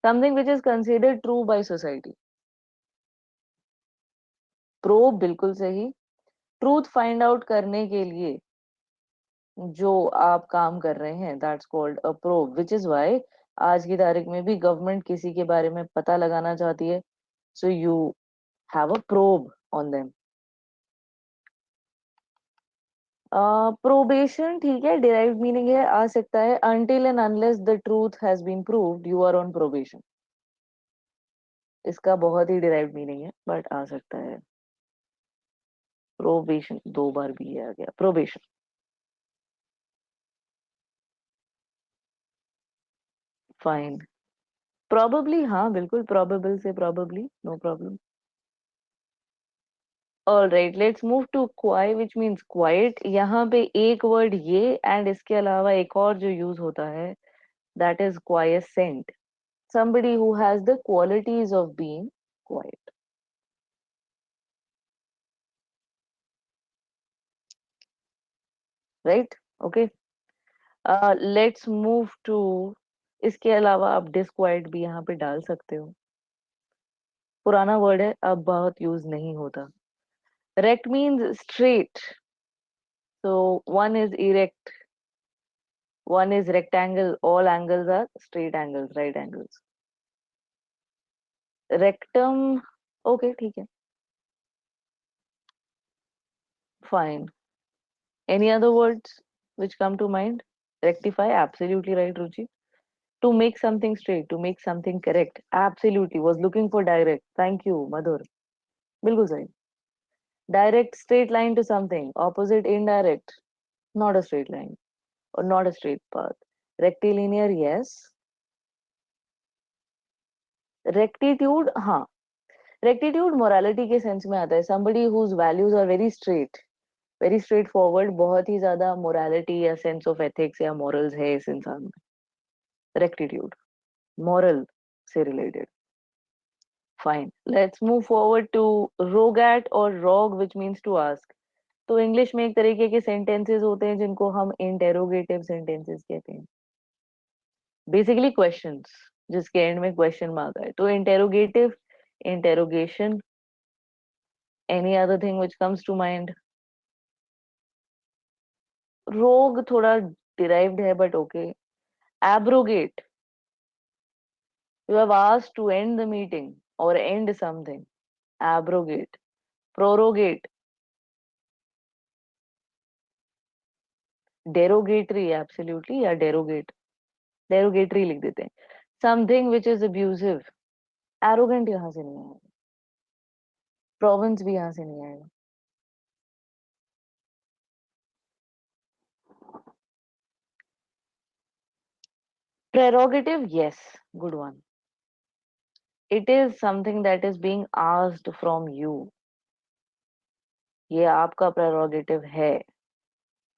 something which is considered true by society. Probe बिल्कुल सही, ट्रूथ फाइंड आउट करने के लिए जो आप काम कर रहे हैं, that's called a probe, which is why आज की तारीख में भी गवर्नमेंट किसी के बारे में पता लगाना चाहती है, so you have a probe on them. Probation, ठीक है, डिराइव्ड मीनिंग है, आ सकता है until and unless the truth has been proved you are on probation. इसका बहुत ही डिराइव्ड मीनिंग है बट आ सकता है। प्रोबेशन 2 बार भी आ गया, प्रोबेशन। फाइन, प्रोबेबली, हाँ बिल्कुल, प्रोबेबल से probably, no problem. All right, let's move to qui which means quiet. यहाँ पे एक वर्ड ये एंड इसके अलावा एक और जो यूज होता है, that is quiescent, somebody who has the qualities of being quiet, right? Okay, let's move to, इसके अलावा आप disquiet भी यहाँ पे डाल सकते हो, पुराना वर्ड है, अब बहुत यूज नहीं होता। Rect means straight, so one is erect, one is rectangle, all angles are straight angles, right angles. Rectum, okay, ठीक है, fine. Any other words which come to mind? Rectify, absolutely right, Ruchi. To make something straight, to make something correct, absolutely, was looking for direct, thank you Madhur, बिल्कुल सही। Direct, straight line to something, opposite indirect, not a straight line or not a straight path। Rectilinear, yes। Rectitude, हाँ, rectitude morality के sense में आता है, somebody whose values are very straight, very straightforward, बहुत ही ज्यादा morality या sense of ethics या morals है इस इंसान में। Rectitude, moral से related। Fine. Let's move forward to rogat or rog, which means to ask. तो इंग्लिश में एक तरीके के सेंटेंसेस होते हैं जिनको हम इंटेरोगेटिव सेंटेंसेस कहते हैं, बेसिकली क्वेश्चंस जिसके एंड में क्वेश्चन मार्क है, तो interrogative, interrogation. Any other thing which comes to mind? Rog थोड़ा डिराइव्ड है but okay. Abrogate, you have asked to end the meeting और end something, abrogate. Prorogate, derogatory, absolutely, या derogate, derogatory लिख देते हैं। Something which is abusive, arrogant यहाँ से नहीं आएगा, प्रोविंस भी यहाँ से नहीं आएगा। Prerogative, yes, good one. It is something that is being asked from you, ये आपका प्रेरोगेटिव है,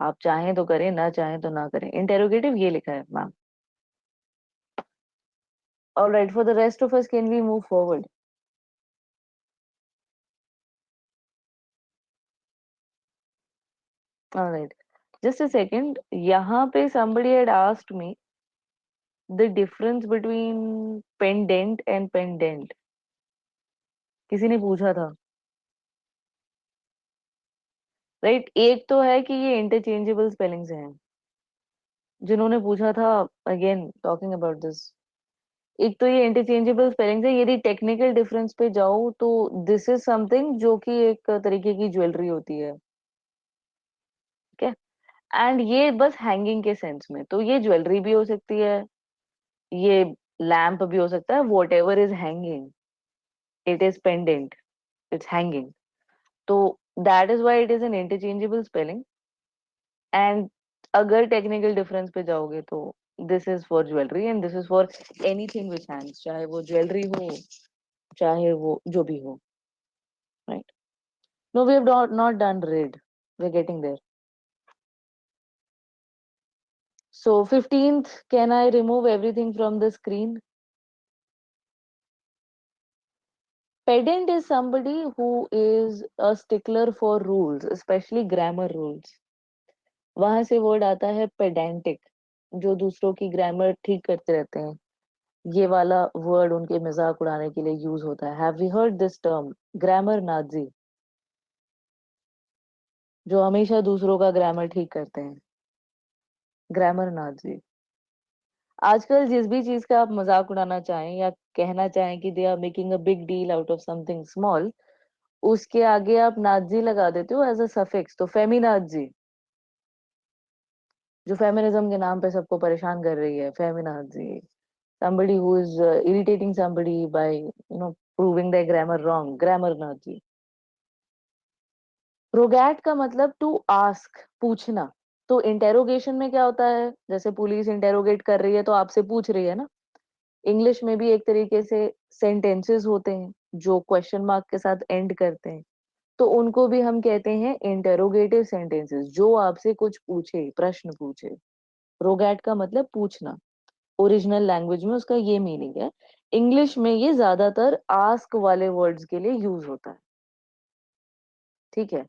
आप चाहें तो करें, ना चाहें तो ना करें। इंटेरोगेटिव ये लिखा है ma'am. All right, for the rest of us, can we move forward? All right, just a second, यहाँ पे somebody had asked me the difference between pendant and pendant, किसी ने पूछा था, राइट? एक तो है कि ये इंटरचेंजेबल स्पेलिंग्स हैं, जिन्होंने पूछा था, अगेन टॉकिंग अबाउट दिस, एक तो ये इंटरचेंजेबल स्पेलिंग्स है। यदि टेक्निकल डिफरेंस पे जाऊं तो दिस इज समथिंग जो कि एक तरीके की ज्वेलरी होती है, ठीक है, एंड ये बस हैंगिंग के सेंस में, तो ये ज्वेलरी भी हो सकती है, ये लैम्प भी हो सकता है, whatever is hanging, it is pendant, it's hanging, तो that is why it is an interchangeable spelling. And अगर टेक्निकल डिफरेंस पे जाओगे तो this is for jewellery and this is for anything which hangs, चाहे वो jewellery हो, चाहे वो जो भी हो, right? No, we have not done red, we're getting there। So 15th, can I remove everything from the screen? Pedant is somebody who is a stickler for rules, especially grammar rules। वहां से word आता है pedantic, जो दूसरों की grammar ठीक करते रहते हैं, ये वाला वर्ड उनके मजाक उड़ाने के लिए यूज होता है। Have you heard this term, grammar Nazi, जो हमेशा दूसरों का ग्रामर ठीक करते हैं, ग्रामर नाजी। आजकल जिस भी चीज का आप मजाक उड़ाना चाहें या कहना चाहें कि they are making a big deal out of something small, उसके आगे आप नाजी लगा देते हो एज अ सफिक्स, तो फेमिनाजी, जो फेमिनिज्म के नाम पे सबको परेशान कर रही है, फेमिनाजी, somebody who is irritating somebody by proving their grammar wrong, grammar nazi। रोगैट का मतलब टू आस्क, पूछना। तो इंटेरोगेशन में क्या होता है, जैसे पुलिस इंटेरोगेट कर रही है तो आपसे पूछ रही है ना। इंग्लिश में भी एक तरीके से सेंटेंसेस होते हैं जो क्वेश्चन मार्क के साथ एंड करते हैं, तो उनको भी हम कहते हैं इंटेरोगेटिव सेंटेंसेस, जो आपसे कुछ पूछे, प्रश्न पूछे। रोगैट का मतलब पूछना। ओरिजिनल लैंग्वेज में उसका ये मीनिंग है। इंग्लिश में ये ज्यादातर आस्क वाले वर्ड्स के लिए यूज होता है। ठीक है।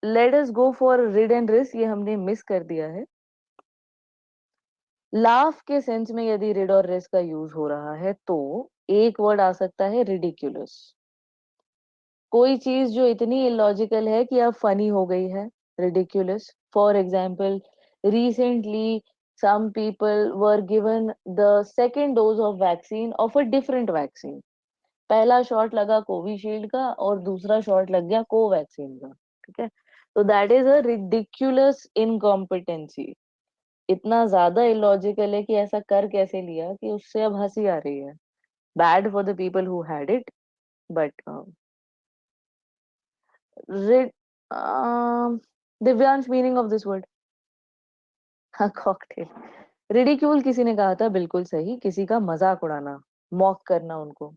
Let us go for rid and ris, ये हमने मिस कर दिया है। लाफ के सेंस में यदि रिड और रिस का यूज हो रहा है तो एक वर्ड आ सकता है रिडिक्यूलस। कोई चीज जो इतनी इलॉजिकल है कि अब फनी हो गई है, ridiculous. For example, recently some people were given the second dose of vaccine of a different vaccine. पहला शॉट लगा कोविशील्ड का और दूसरा शॉट लग गया कोवैक्सीन का। ठीक है। तो that is a ridiculous incompetency. इतना ज्यादा इलॉजिकल है कि ऐसा कर कैसे लिया कि उससे अब हंसी आ रही है। Bad for the people who had it, but rid Divyansh, meaning of this word. हाँ, कॉकटेल। रिडिक्यूल किसी ने कहा था, बिल्कुल सही, किसी का मजाक उड़ाना, मॉक करना उनको।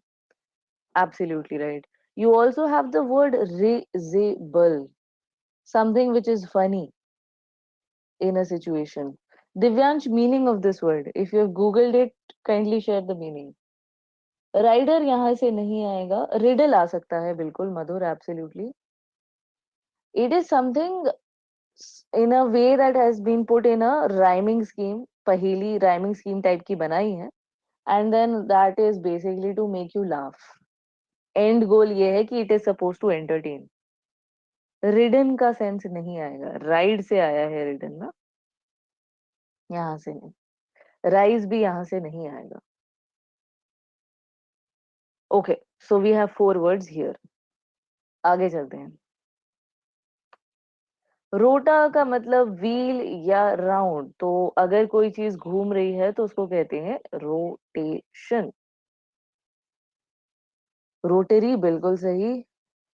Absolutely right. You also have the word risible, something which is funny in a situation. Divyansh, meaning of this word, if you have googled it, kindly share the meaning. Rider यहाँ से नहीं आएगा, riddle आ सकता है, बिल्कुल Madhur, absolutely. It is something in a way that has been put in a rhyming scheme, पहेली rhyming scheme type की बनाई है, and then that is basically to make you laugh. End goal ये है कि it is supposed to entertain. Ridden का sense नहीं आएगा, राइड से आया है रिडन ना, यहाँ से नहीं। राइज भी यहाँ से नहीं आएगा। Okay, so we have 4 words here. आगे चलते हैं। रोटा का मतलब व्हील या राउंड, तो अगर कोई चीज घूम रही है तो उसको कहते हैं रोटेशन। रोटरी, बिल्कुल सही।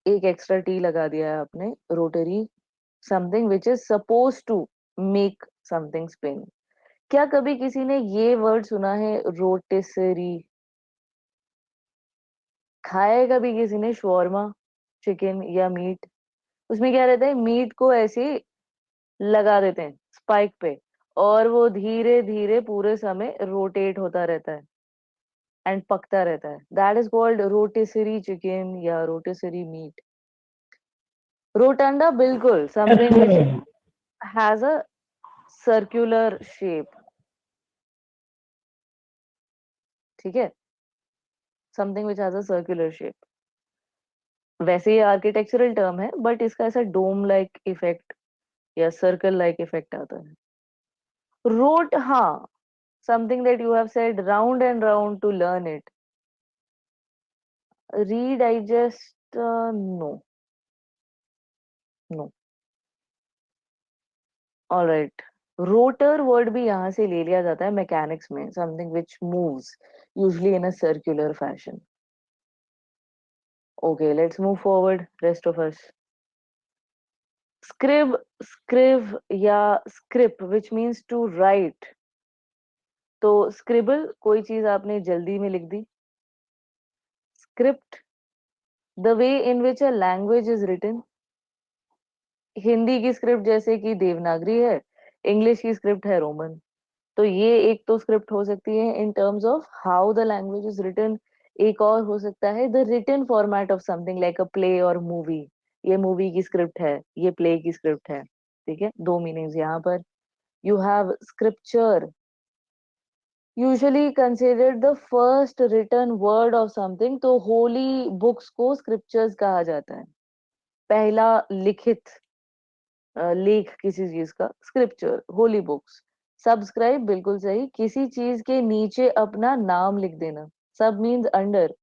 एक एक्स्ट्रा टी लगा दिया है आपने, rotary. Something which is suppose to make something spin. क्या कभी किसी ने ये वर्ड सुना है, रोटेसरी? खाया है कभी किसी ने शवारमा, चिकन या मीट? उसमें क्या रहता है, मीट को ऐसे लगा देते हैं स्पाइक पे, और वो धीरे धीरे पूरे समय रोटेट होता रहता है एंड पकता रहता है। That is called rotisserie chicken या रोटेसरी मीट। रोटंडा, बिल्कुल, something which has a circular shape. ठीक है, something which has a circular shape. वैसे ये आर्किटेक्चरल टर्म है, बट इसका ऐसा डोम लाइक इफेक्ट या सर्कल लाइक इफेक्ट आता है। रोट, हाँ, something that you have said round and round to learn it. Redigest, no, no. Alright. Rotor word भी यहाँ से ले लिया जाता है मैकेनिक्स में, something which moves usually in a circular fashion. Okay, let's move forward, rest of us. Scrib, scriv या scrip, which means to write. तो स्क्रिबल, कोई चीज आपने जल्दी में लिख दी। Script, the way in which a language is written. Hindi की स्क्रिप्ट जैसे कि देवनागरी है, इंग्लिश की स्क्रिप्ट है रोमन। तो ये एक तो स्क्रिप्ट हो सकती है in terms of how the language is written. एक और हो सकता है the written format of something like a play और मूवी। ये मूवी की स्क्रिप्ट है, ये प्ले की स्क्रिप्ट है। ठीक है, 2 मीनिंग्स यहाँ पर। You have scripture, usually considered the first written word of something. तो होली बुक्स को स्क्रिप्चर्स कहा जाता है, पहला लिखित लेख किसी चीज का, स्क्रिप्चर, होली बुक्स। सब्सक्राइब, बिल्कुल सही, किसी चीज के नीचे अपना नाम लिख देना। सब मीन्स अंडर।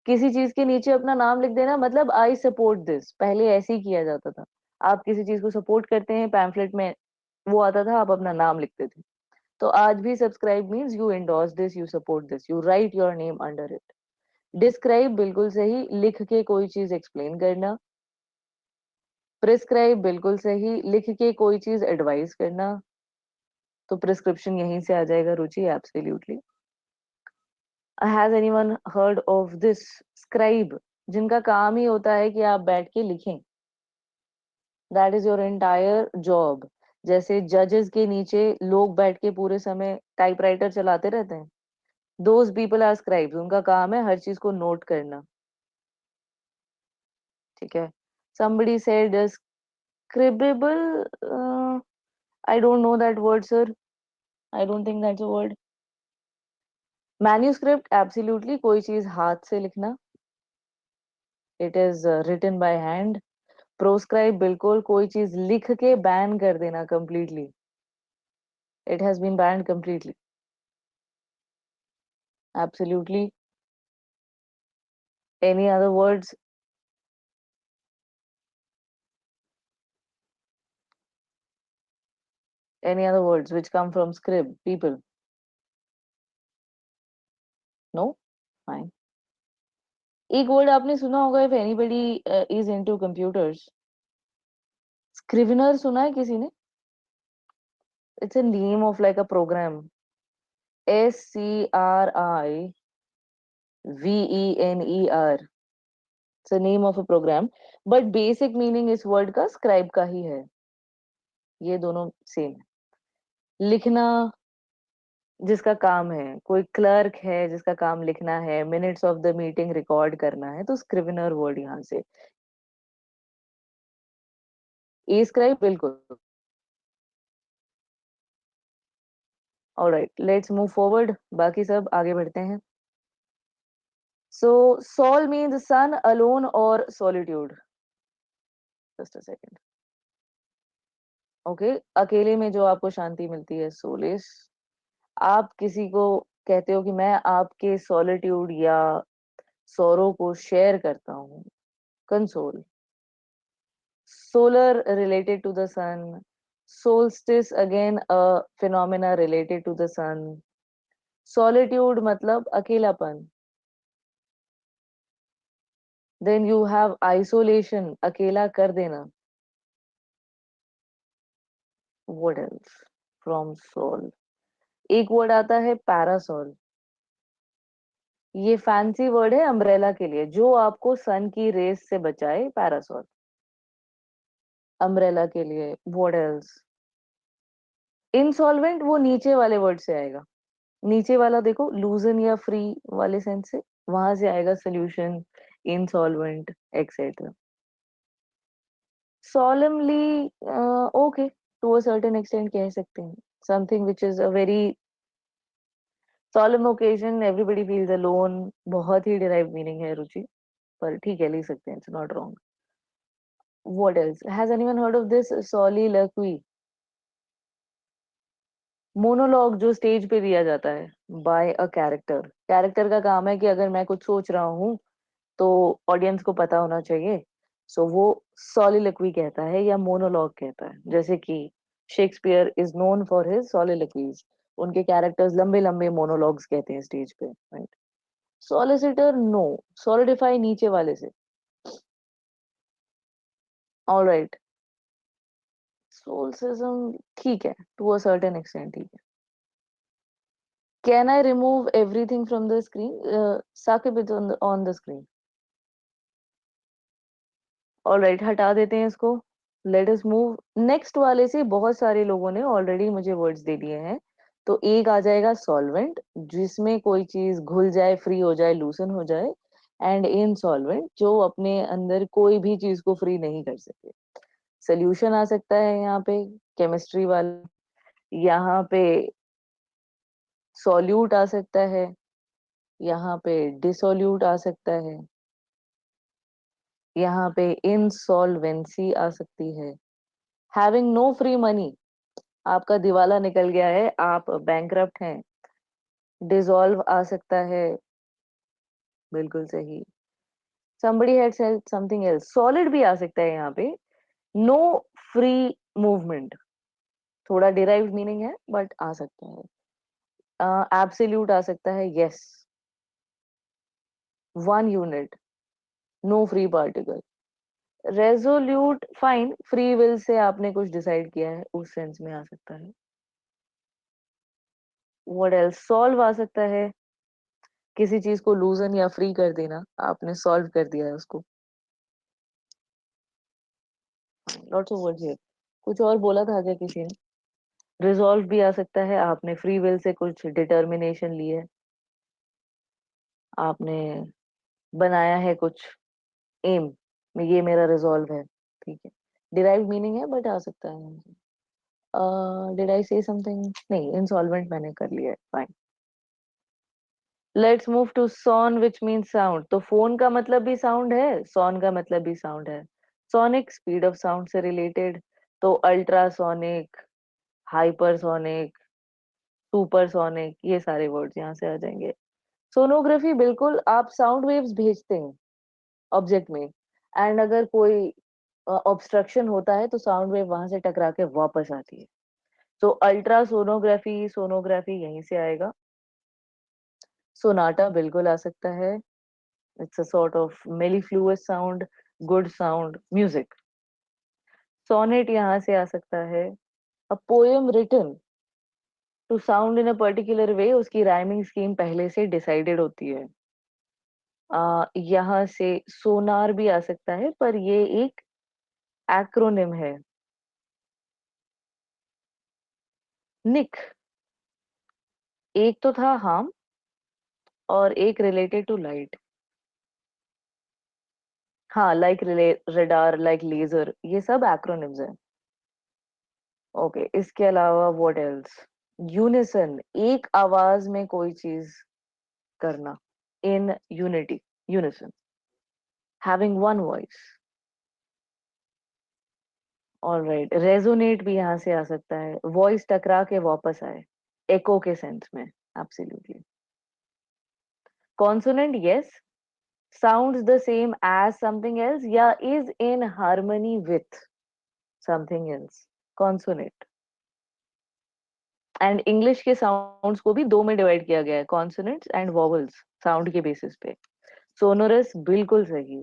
किसी चीज के नीचे अपना नाम लिख देना मतलब आई सपोर्ट दिस, पहले ऐसे ही किया जाता था। आप किसी चीज को सपोर्ट करते हैं, पैम्फलेट में वो आता था, आप अपना नाम लिखते थे। तो आज भी subscribe means you endorse this, you support this, you right your name under it. Describe, बिल्कुल सही, लिख के कोई चीज एक्सप्लेन करना। प्रिस्क्राइब बिल्कुल सही, लिख के कोई चीज एडवाइस करना, तो प्रिस्क्रिप्शन यहीं से आ जाएगा Ruchi, absolutely. Has anyone heard of this? Scribe, जिनका काम ही होता है कि आप बैठ के लिखें, that is your entire job. जैसे जजेस के नीचे लोग बैठ के पूरे समय टाइपराइटर चलाते रहते हैं, दोज पीपल आर स्क्राइब्स, उनका काम है हर चीज को नोट करना, ठीक है। somebody said scribable, I don't know that word, sir. I don't think that's a word. Manuscript, absolutely कोई चीज हाथ से लिखना, it is written by hand. Proscribe, बिल्कुल कोई चीज लिख के बैन कर देना completely, it has been banned completely, absolutely. Any other words? Any other words which come from script, people? No? Fine. एक वर्ड आपने सुना होगा, if anybody is into computers, scrivener सुना है किसी ने? It's a name of like a program. Scrivener. It's a name of a program. But basic meaning इस word का scribe का ही है, ये दोनों सेम है। लिखना, जिसका काम है, कोई क्लर्क है जिसका काम लिखना है, minutes of the meeting record करना है, तो स्क्रिवेनर वर्ड यहाँ से। ए स्क्राइब, बिल्कुल। ऑलराइट, लेट्स मूव फॉरवर्ड, बाकी सब आगे बढ़ते हैं। सो सोल मीन्स सन, अलोन और solitude. Just a second. Okay, अकेले में जो आपको शांति मिलती है, सोलेस। आप किसी को कहते हो कि मैं आपके सॉलिट्यूड या सौरों को शेयर करता हूँ, console. solar related to the sun, solstice again a phenomena related to the sun, solitude मतलब अकेलापन, then you have isolation, अकेला कर देना, what else from soul? एक वर्ड आता है पैरासोल, ये फैंसी वर्ड है अम्ब्रेला के लिए, जो आपको सन की रेस से बचाए, पैरासोल अम्ब्रेला के लिए। what else? इंसॉल्वेंट, वो नीचे वाले वर्ड से आएगा, नीचे वाला देखो, लूजन या फ्री वाले सेंस से, वहां से आएगा solution, insolvent, etcetera. solemnly, okay, to a certain extent कह सकते हैं, something which is a very solemn occasion, everybody feels alone, बहुत ही डिराइव मीनिंग है रुचि, पर ठीक है, ले सकते हैं, it's not wrong. what else? has anyone heard of this soliloquy? Monologue जो स्टेज पे दिया जाता है बाय अ कैरेक्टर, कैरेक्टर का काम है कि अगर मैं कुछ सोच रहा हूँ तो ऑडियंस को पता होना चाहिए, सो वो सॉलिलोक्वी कहता है या मोनोलॉग कहता है। जैसे कि Shakespeare is known for his soliloquies, उनके कैरेक्टर्स लंबे लंबे मोनोलॉग्स कहते हैं स्टेज पे, राइट। सॉलिसिटर, नो, सॉलिडिफाई नीचे वाले से। ऑलराइट, सोल्सिज्म, ठीक है, टू अ सर्टेन एक्सटेंट, ठीक है। Can I remove everything from the screen? Saqib is on the screen. Alright, हटा देते हैं इसको, लेट अस मूव नेक्स्ट वाले से। बहुत सारे लोगों ने ऑलरेडी मुझे वर्ड्स दे दिए हैं, तो एक आ जाएगा सॉल्वेंट, जिसमें कोई चीज घुल जाए, फ्री हो जाए, लूसन हो जाए, एंड इनसॉल्वेंट, जो अपने अंदर कोई भी चीज को फ्री नहीं कर सके। सोल्यूशन आ सकता है यहाँ पे, केमिस्ट्री वाला, यहाँ पे सॉल्यूट आ सकता है, यहाँ पे डिसोल्यूट आ सकता है, यहाँ पे इंसॉल्वेंसी आ सकती है, हैविंग नो फ्री मनी, आपका दिवाला निकल गया है, आप बैंकरप्ट हैं, डिसॉल्व आ सकता है, बिल्कुल सही। somebody had said something else, solid भी आ सकता है यहाँ पे, नो फ्री मूवमेंट, थोड़ा डिराइव्ड मीनिंग है बट आ सकता है। एब्सोल्यूट आ सकता है, yes, one unit, no free particle, resolute fine, free will से आपने कुछ डिसाइड किया है, उस सेंस में आ सकता है। व्हाट एल्स, सॉल्व आ सकता है, किसी चीज को लूजन या फ्री कर देना, आपने सॉल्व कर दिया है उसको। Lots of words here. कुछ और बोला था क्या किसी ने? रिजॉल्व भी आ सकता है, आपने फ्री विल से कुछ डिटर्मिनेशन ली है, आपने बनाया है कुछ एम, ये मेरा रिजॉल्व है, ठीक है। डिराइव्ड मीनिंग है बट आ सकता है। डिड आई से समथिंग? नहीं, इंसॉल्वेंट मैंने कर लिया है, fine. Let's move to son which mean sound. तो फोन का मतलब भी साउंड है, सॉन का मतलब भी साउंड है। सोनिक, स्पीड ऑफ साउंड से रिलेटेड, तो अल्ट्रासोनिक, हाइपरसोनिक, सुपरसोनिक, ये सारे वर्ड्स यहाँ से आ जाएंगे। सोनोग्राफी, बिल्कुल, आप साउंड वेव्स भेजते हैं ऑब्जेक्ट में, एंड अगर कोई ऑब्स्ट्रक्शन होता है तो साउंड वेव वहां से टकरा के वापस आती है। तो अल्ट्रासोनोग्राफी, सोनोग्राफी यहीं से आएगा। सोनाटा बिल्कुल आ सकता है, it's a sort of mellifluous sound, good sound, music. Sonnet यहाँ से आ सकता है, a poem written to sound in a particular way, उसकी राइमिंग स्कीम पहले से डिसाइडेड होती है। यहाँ से सोनार भी आ सकता है, पर ये एक एक्रोनिम है। निक, एक तो था हार्म और एक रिलेटेड टू लाइट। हाँ, लाइक रेडार, लाइक लेजर, ये सब एक्रोनिम्स है। ओके, इसके अलावा व्हाट एल्स? यूनिसन, एक आवाज में कोई चीज करना, in unity, unison, having one voice. Alright, resonate भी यहाँ से आ सकता है, वॉइस टकरा के वापस आए, एको के सेंस में, absolutely. Consonant, yes, sounds the same as something else या is in harmony with something else, consonant। And English के साउंड्स को भी दो में डिवाइड किया गया है, कॉन्सोनेंट्स एंड वॉवल्स, साउंड के बेसिस पे। सोनोरस, बिल्कुल सही।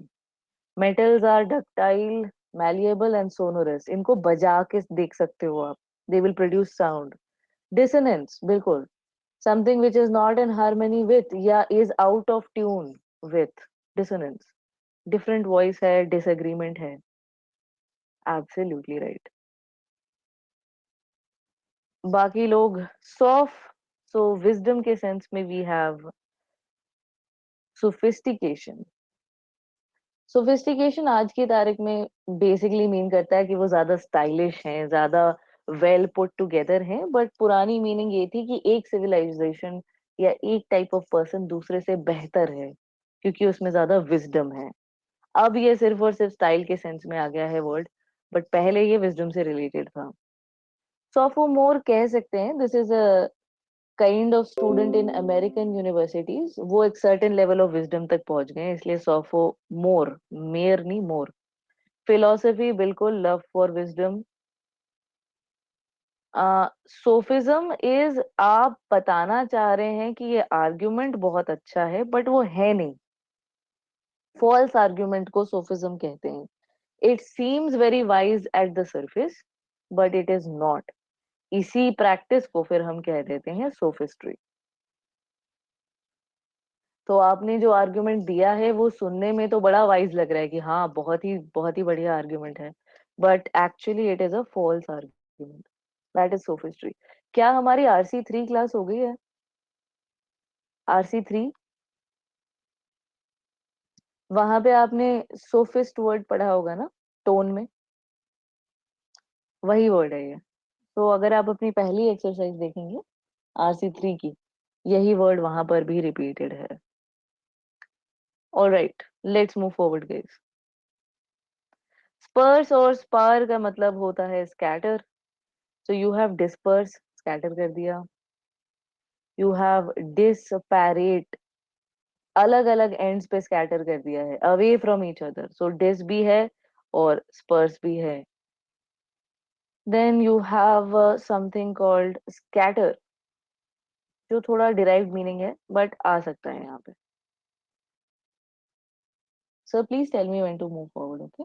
Metals are ductile, malleable and sonorous, इनको बजा के देख सकते हो आप, they will produce sound. Dissonance, बिल्कुल, something which is not in harmony with या is out of tune with, dissonance. Different voice है, डिसएग्रीमेंट है, एब्सोल्युटली राइट। बाकी लोग सॉफ, सो विजडम के सेंस में वी हैव सोफिस्टिकेशन। सोफिस्टिकेशन आज की तारीख में बेसिकली मीन करता है कि वो ज्यादा स्टाइलिश हैं, ज्यादा वेल पुट टुगेदर हैं, बट पुरानी मीनिंग ये थी कि एक सिविलाइजेशन या एक टाइप ऑफ पर्सन दूसरे से बेहतर है क्योंकि उसमें ज्यादा विजडम है। अब ये सिर्फ और सिर्फ स्टाइल के सेंस में आ गया है वर्ड, बट पहले ये विजडम से रिलेटेड था। सोफोमोर कह सकते हैं, this is a kind of student in American universities, वो एक सर्टेन लेवल ऑफ विजडम तक पहुंच गए हैं, इसलिए सोफोमोर, मेयर नहीं, मोर। फिलोसफी, बिल्कुल, लव फॉर विजडम। सोफिज्म इज, आप बताना चाह रहे हैं कि ये आर्ग्यूमेंट बहुत अच्छा है बट वो है नहीं, फॉल्स आर्ग्यूमेंट को सोफिज्म कहते हैं। It seems very wise at the surface but it is not, इसी प्रैक्टिस को फिर हम कह देते हैं सोफिस्ट्री। तो आपने जो आर्ग्यूमेंट दिया है वो सुनने में तो बड़ा वाइज लग रहा है कि हाँ बहुत ही बढ़िया आर्ग्यूमेंट है, but actually it is a false argument, that is sophistry. क्या हमारी RC3 क्लास हो गई है? RC3, वहां पे आपने सोफिस्ट वर्ड पढ़ा होगा ना, टोन में, वही वर्ड है ये। तो अगर आप अपनी पहली एक्सरसाइज देखेंगे RC3 की, यही वर्ड वहां पर भी रिपीटेड है। Alright, let's move forward guys. Spers और स्पार का मतलब होता है scatter, so you have disperse, scatter कर दिया। यू हैव डिसपैरेट, अलग अलग एंड्स पे स्कैटर कर दिया है, away from each other, so dis भी है और स्पर्स भी है। Then you have something called scatter, जो थोड़ा डिराइव्ड मीनिंग है बट आ सकता है यहाँ पे। Sir please tell me when to move forward, okay.